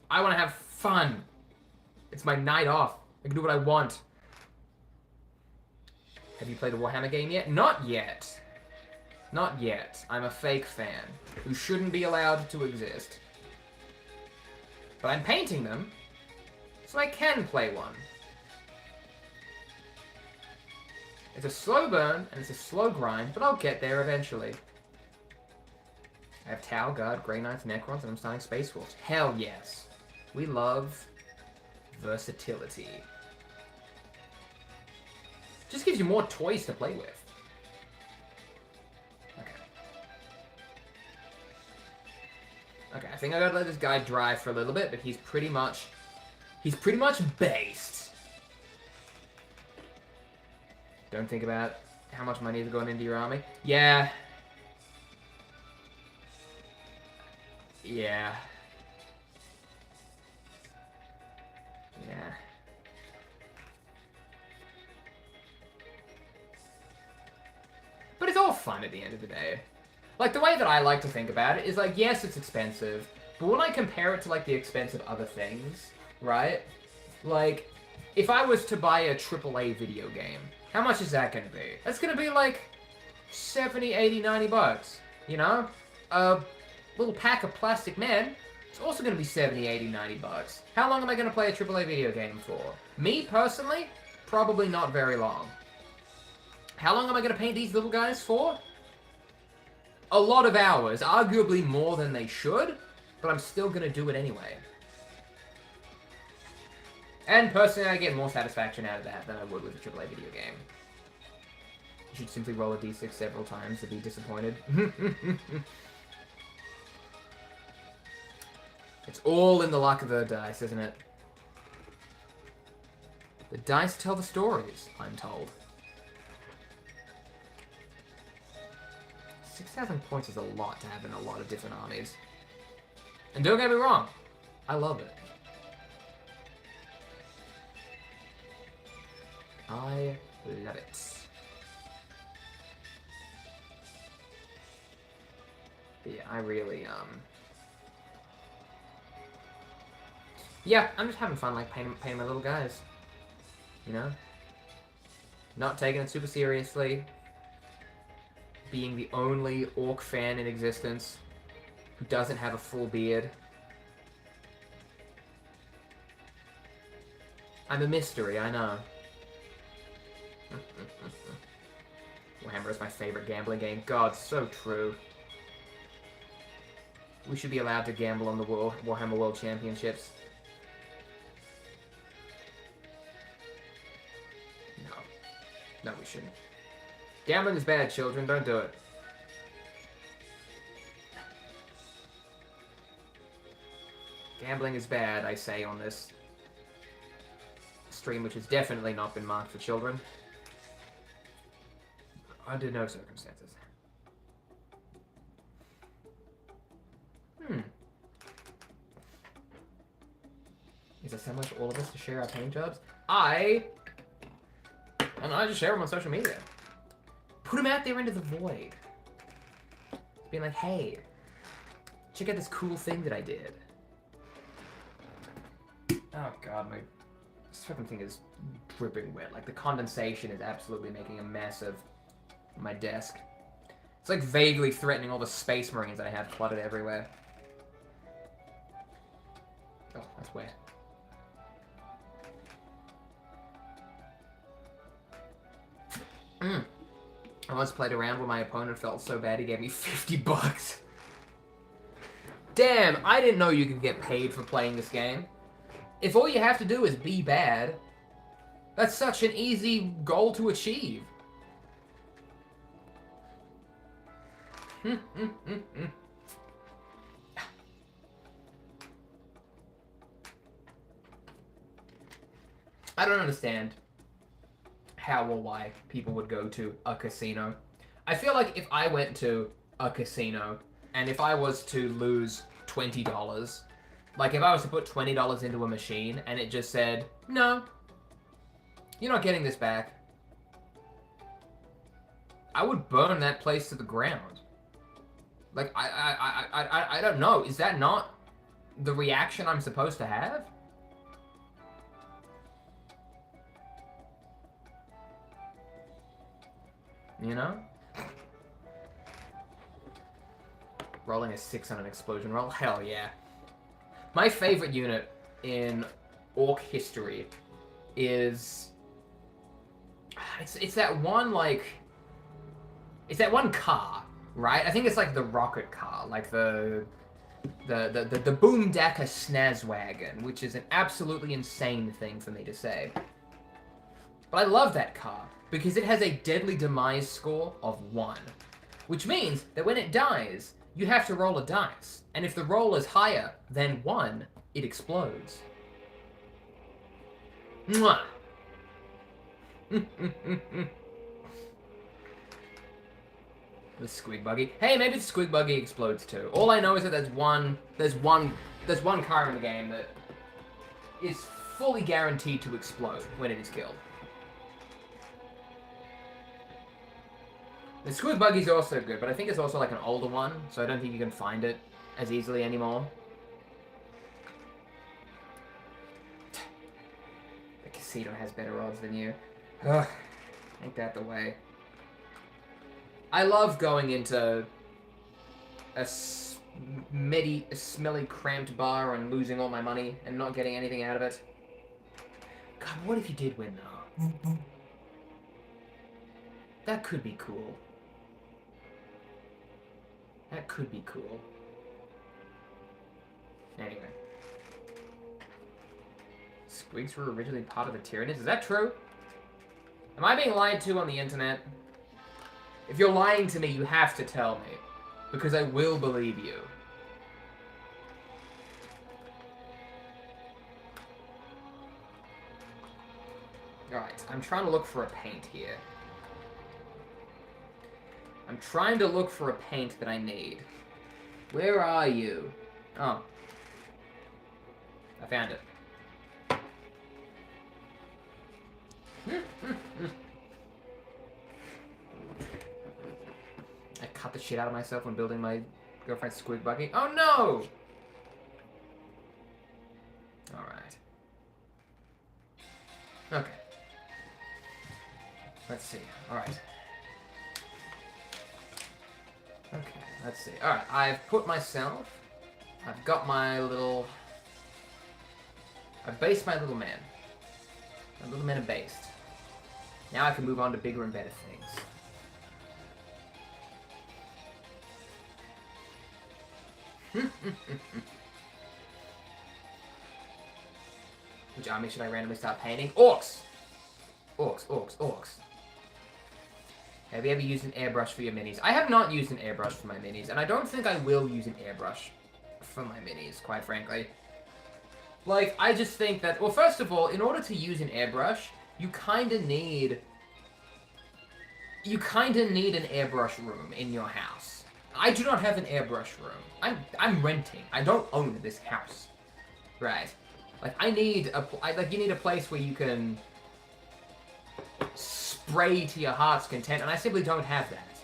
I want to have fun. It's my night off. I can do what I want. Have you played a Warhammer game yet? Not yet. Not yet. I'm a fake fan who shouldn't be allowed to exist. But I'm painting them, so I can play one. It's a slow burn, and it's a slow grind, but I'll get there eventually. I have Tau, Guard, Grey Knights, Necrons, and I'm starting Space Wolves. Hell yes. We love versatility. Just gives you more toys to play with. Okay, I think I gotta let this guy dry for a little bit, but he's pretty much based. Don't think about how much money is going into your army. Yeah. Yeah. Yeah. But it's all fun at the end of the day. Like, the way that I like to think about it is, like, yes, it's expensive, but when I compare it to, like, the expense of other things, right? Like, if I was to buy a AAA video game, how much is that going to be? That's going to be, like, 70, 80, 90 bucks, you know? A little pack of Plastic Men, it's also going to be 70, 80, 90 bucks. How long am I going to play a AAA video game for? Me, personally, probably not very long. How long am I going to paint these little guys for? A lot of hours, arguably more than they should, but I'm still gonna do it anyway. And personally, I get more satisfaction out of that than I would with a AAA video game. You should simply roll a d6 several times to be disappointed. It's all in the luck of the dice, isn't it? The dice tell the stories, I'm told. 6,000 points is a lot to have in a lot of different armies. And don't get me wrong, I love it. I love it. But yeah, I really, yeah, I'm just having fun, like, painting my little guys. You know? Not taking it super seriously. Being the only orc fan in existence who doesn't have a full beard. I'm a mystery, I know. Warhammer is my favorite gambling game. God, so true. We should be allowed to gamble on the Warhammer World Championships. No, we shouldn't. Gambling is bad, children. Don't do it. Gambling is bad, I say on this stream, which has definitely not been marked for children. Under no circumstances. Is it similar to all of us to share our paint jobs? I just share them on social media. Put them out there into the void. Being like, hey, check out this cool thing that I did. Oh god, this fucking thing is dripping wet. Like, the condensation is absolutely making a mess of my desk. It's like vaguely threatening all the space marines I have cluttered everywhere. Oh, that's wet. I once played around where my opponent felt so bad he gave me $50. Damn, I didn't know you could get paid for playing this game. If all you have to do is be bad, that's such an easy goal to achieve. I don't understand how or why people would go to a casino. I feel like if I went to a casino and if I was to lose $20, like if I was to put $20 into a machine and it just said, no, you're not getting this back, I would burn that place to the ground. Like, I don't know. Is that not the reaction I'm supposed to have? You know? Rolling a 6 on an explosion roll? Hell yeah. My favorite unit in Orc history is... It's that one, like... It's that one car, right? I think it's like the rocket car, like the Boomdacker Snazwagon, which is an absolutely insane thing for me to say. But I love that car, because it has a deadly demise score of 1. Which means that when it dies, you have to roll a dice. And if the roll is higher than 1, it explodes. Mwah! The squig buggy. Hey, maybe the squig buggy explodes too. All I know is that there's one car in the game that is fully guaranteed to explode when it is killed. The squig buggy's also good, but I think it's also like an older one, so I don't think you can find it as easily anymore. The casino has better odds than you. Ugh, ain't that the way. I love going into a smelly, cramped bar and losing all my money and not getting anything out of it. God, what if you did win though? That could be cool. That could be cool. Anyway. Squigs were originally part of the Tyrannus. Is that true? Am I being lied to on the internet? If you're lying to me, you have to tell me. Because I will believe you. Alright, I'm trying to look for a paint here. I'm trying to look for a paint that I need. Where are you? Oh. I found it. I cut the shit out of myself when building my girlfriend's squig buggy. Oh no! Alright. Okay. Let's see. Alright. Okay, let's see. Alright, I've put myself... I've got my little... I've based my little man. My little men are based. Now I can move on to bigger and better things. Which army should I randomly start painting? Orcs! Orcs, orcs, orcs. Have you ever used an airbrush for your minis? I have not used an airbrush for my minis, and I don't think I will use an airbrush for my minis, quite frankly. Like, I just think that... Well, first of all, in order to use an airbrush, you kind of need... You kind of need an airbrush room in your house. I do not have an airbrush room. I'm renting. I don't own this house. Right. Like, I need a... Like, you need a place where you can... spray to your heart's content, and I simply don't have that.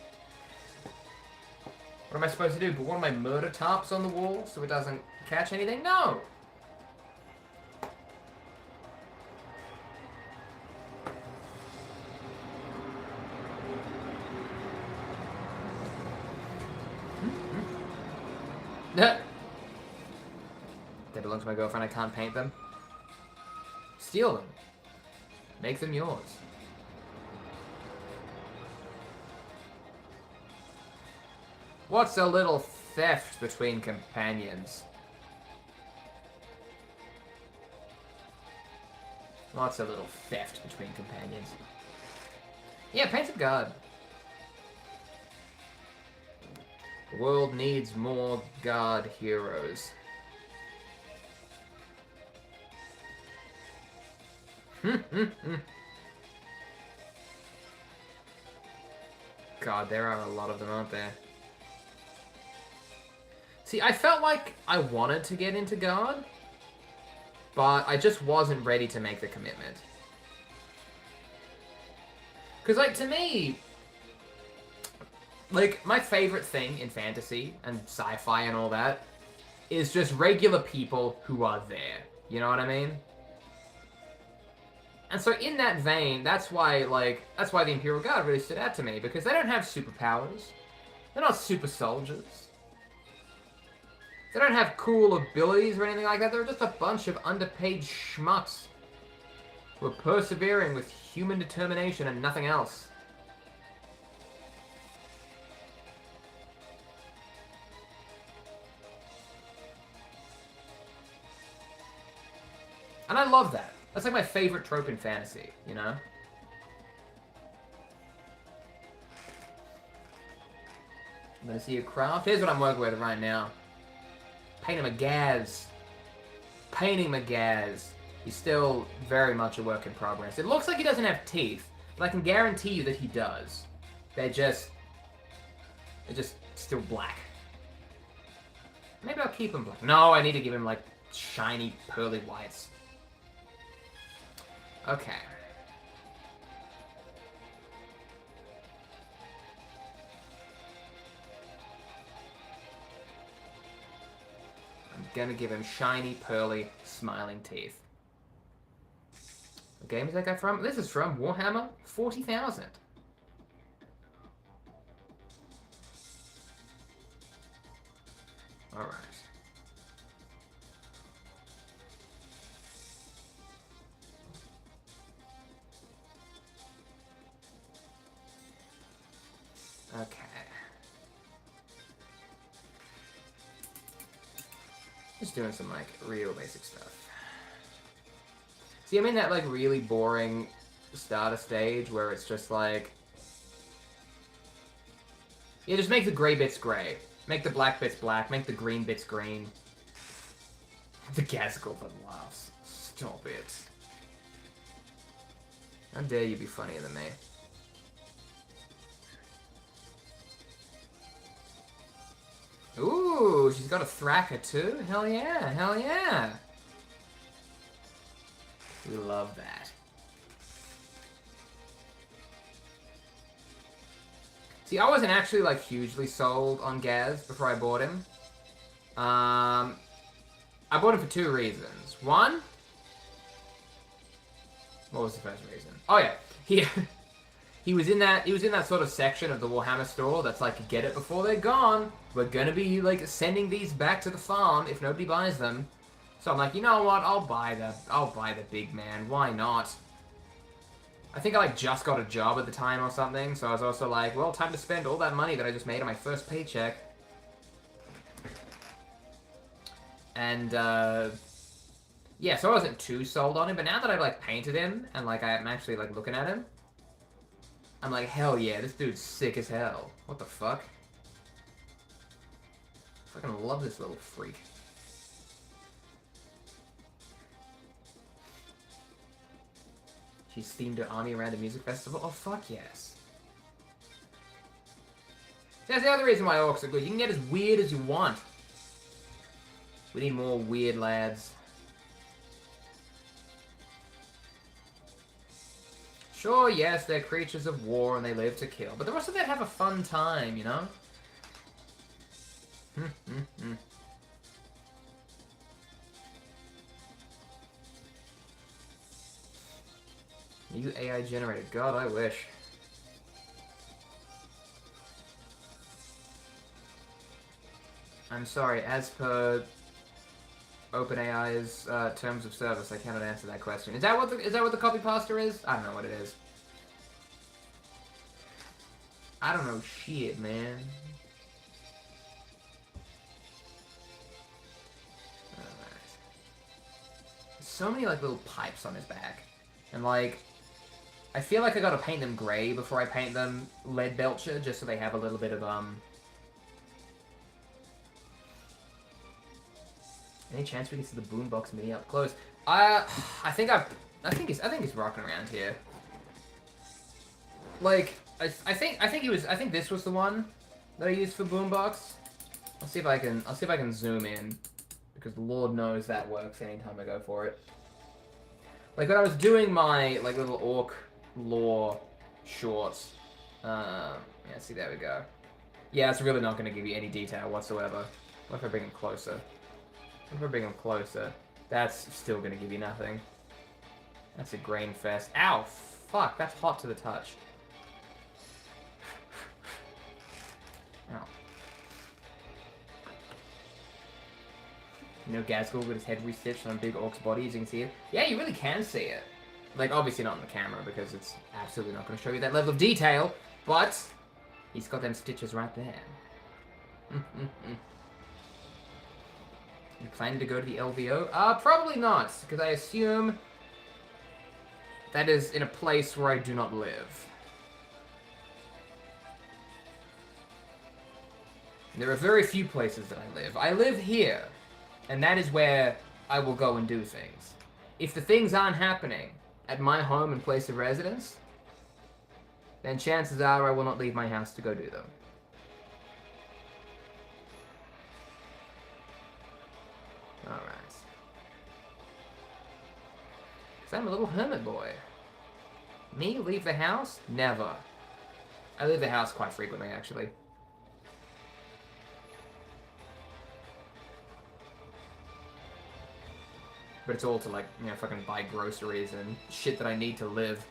What am I supposed to do? Put one of my murder tarps on the wall so it doesn't catch anything? No! They belong to my girlfriend, I can't paint them. Steal them. Make them yours. What's a little theft between companions? What's a little theft between companions? Yeah, paint a guard. The world needs more guard heroes. God, there are a lot of them, aren't there? See, I felt like I wanted to get into guard, but I just wasn't ready to make the commitment. Because, like, to me, like, my favorite thing in fantasy and sci-fi and all that is just regular people who are there. You know what I mean? And so in that vein, that's why the Imperial Guard really stood out to me, because they don't have superpowers. They're not super soldiers. They don't have cool abilities or anything like that. They're just a bunch of underpaid schmucks who are persevering with human determination and nothing else. And I love that. That's like my favorite trope in fantasy, you know? I'm gonna see a craft. Here's what I'm working with right now. Painting Magaz. Painting Magaz. He's still very much a work in progress. It looks like he doesn't have teeth, but I can guarantee you that he does. They're just still black. Maybe I'll keep him black. No, I need to give him, like, shiny, pearly whites. Okay. I'm gonna give him shiny, pearly, smiling teeth. What game is that guy from? This is from Warhammer 40,000. Alright. Okay. Just doing some, like, real basic stuff. See, I'm in that, like, really boring starter stage where it's just, like... Yeah, just make the gray bits gray. Make the black bits black. Make the green bits green. The Gaskell that laughs. Stop it. How dare you be funnier than me? Ooh, she's got a Thracker too? Hell yeah, hell yeah! We love that. See, I wasn't actually, like, hugely sold on Gaz before I bought him. I bought him for 2 reasons. One... What was the first reason? Oh yeah, he was in that sort of section of the Warhammer store that's like, get it before they're gone. We're gonna be like sending these back to the farm if nobody buys them. So I'm like, you know what? I'll buy the big man. Why not? I think I like just got a job at the time or something, so I was also like, well, time to spend all that money that I just made on my first paycheck. And yeah, so I wasn't too sold on him, but now that I've, like, painted him, and, like, I'm actually, like, looking at him, I'm like, hell yeah, this dude's sick as hell. What the fuck? I fucking love this little freak. She's themed her army around a music festival? Oh, fuck yes. That's the other reason why orcs are good. You can get as weird as you want. We need more weird lads. Sure, yes, they're creatures of war and they live to kill, but they're also there to have a fun time, you know? You AI generated. God, I wish. I'm sorry, as per OpenAI's terms of service, I cannot answer that question. Is that what the copy pasta is? I don't know what it is. I don't know shit, man. Alright. So many like little pipes on his back. And like I feel like I gotta paint them grey before I paint them lead belcher, just so they have a little bit of Any chance we can see the boombox mini up close? I think he's rocking around here. Like I think this was the one that I used for boombox. I'll see if I can zoom in, because Lord knows that works anytime I go for it. Like when I was doing my like little orc lore shorts. Yeah, see, there we go. Yeah, it's really not going to give you any detail whatsoever. What if I bring him closer? If I bring him closer, that's still going to give you nothing. That's a grain fest. Ow! Fuck, that's hot to the touch. Ow. You know Gaskell with his head restitched on a big orc's body, as you can see it? Yeah, you really can see it. Like, obviously not on the camera, because it's absolutely not going to show you that level of detail, but he's got them stitches right there. You planning to go to the LVO? Probably not, because I assume that is in a place where I do not live. There are very few places that I live. I live here, and that is where I will go and do things. If the things aren't happening at my home and place of residence, then chances are I will not leave my house to go do them. Alright. Because I'm a little hermit boy. Me leave the house? Never. I leave the house quite frequently, actually. But it's all to, like, you know, fucking buy groceries and shit that I need to live.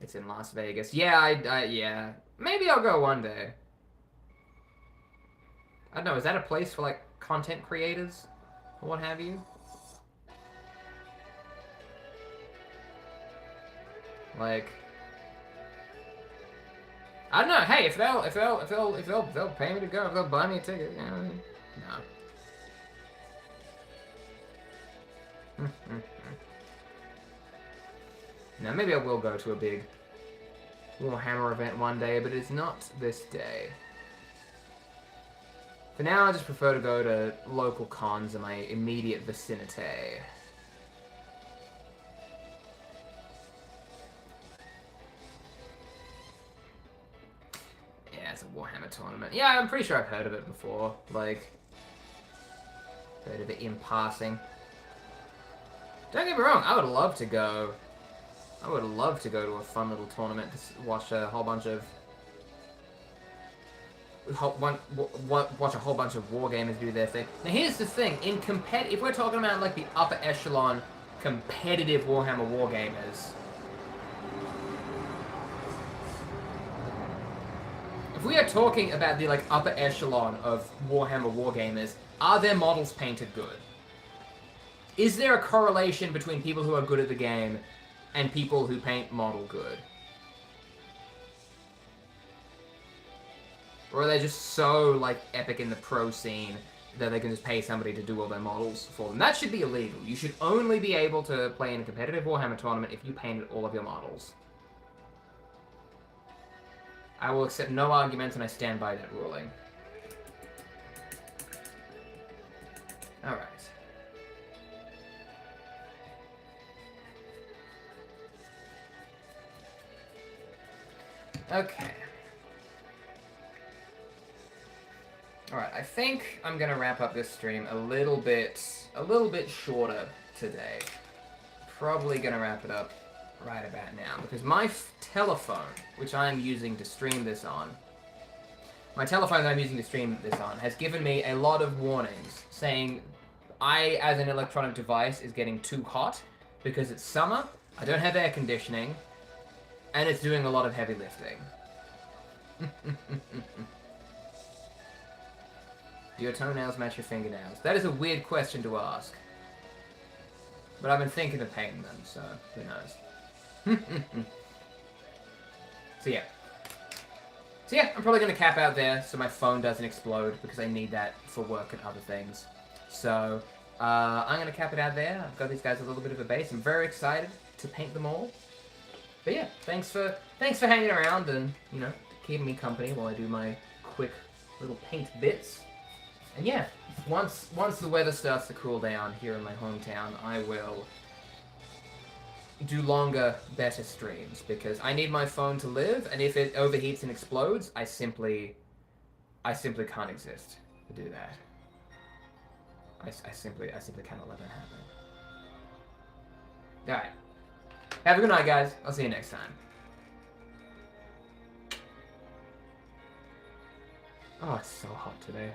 It's in Las Vegas. Yeah, yeah. Maybe I'll go one day. I don't know, is that a place for, like, content creators? Or what have you? Like... I don't know. Hey, if they'll pay me to go, if they'll buy me a ticket, you know, no. Now maybe I will go to a big Warhammer event one day, but it's not this day. For now, I just prefer to go to local cons in my immediate vicinity. Yeah, it's a Warhammer tournament. Yeah, I'm pretty sure I've heard of it before. Like, heard of it in passing. Don't get me wrong, I would love to go. I would love to go to a fun little tournament to watch a whole bunch of watch a whole bunch of wargamers do their thing. Now here's the thing, if we're talking about like the upper echelon competitive Warhammer wargamers, if we are talking about the like upper echelon of Warhammer wargamers, are their models painted good? Is there a correlation between people who are good at the game and people who paint model good? Or are they just so, like, epic in the pro scene that they can just pay somebody to do all their models for them? That should be illegal. You should only be able to play in a competitive Warhammer tournament if you painted all of your models. I will accept no arguments, and I stand by that ruling. Alright. Okay. Alright, I think I'm gonna wrap up this stream a little bit shorter today. Probably gonna wrap it up right about now, because my telephone, which I'm using to stream this on, has given me a lot of warnings, saying as an electronic device, is getting too hot, because it's summer, I don't have air conditioning, and it's doing a lot of heavy lifting. Do your toenails match your fingernails? That is a weird question to ask. But I've been thinking of painting them, so who knows. So yeah, I'm probably going to cap out there so my phone doesn't explode, because I need that for work and other things. So I'm going to cap it out there. I've got these guys a little bit of a base. I'm very excited to paint them all. But yeah, thanks for hanging around and, you know, keeping me company while I do my quick little paint bits. And yeah, once the weather starts to cool down here in my hometown, I will do longer, better streams, because I need my phone to live, and if it overheats and explodes, I simply can't exist to do that. I simply cannot let that happen. Alright. Have a good night, guys. I'll see you next time. Oh, it's so hot today.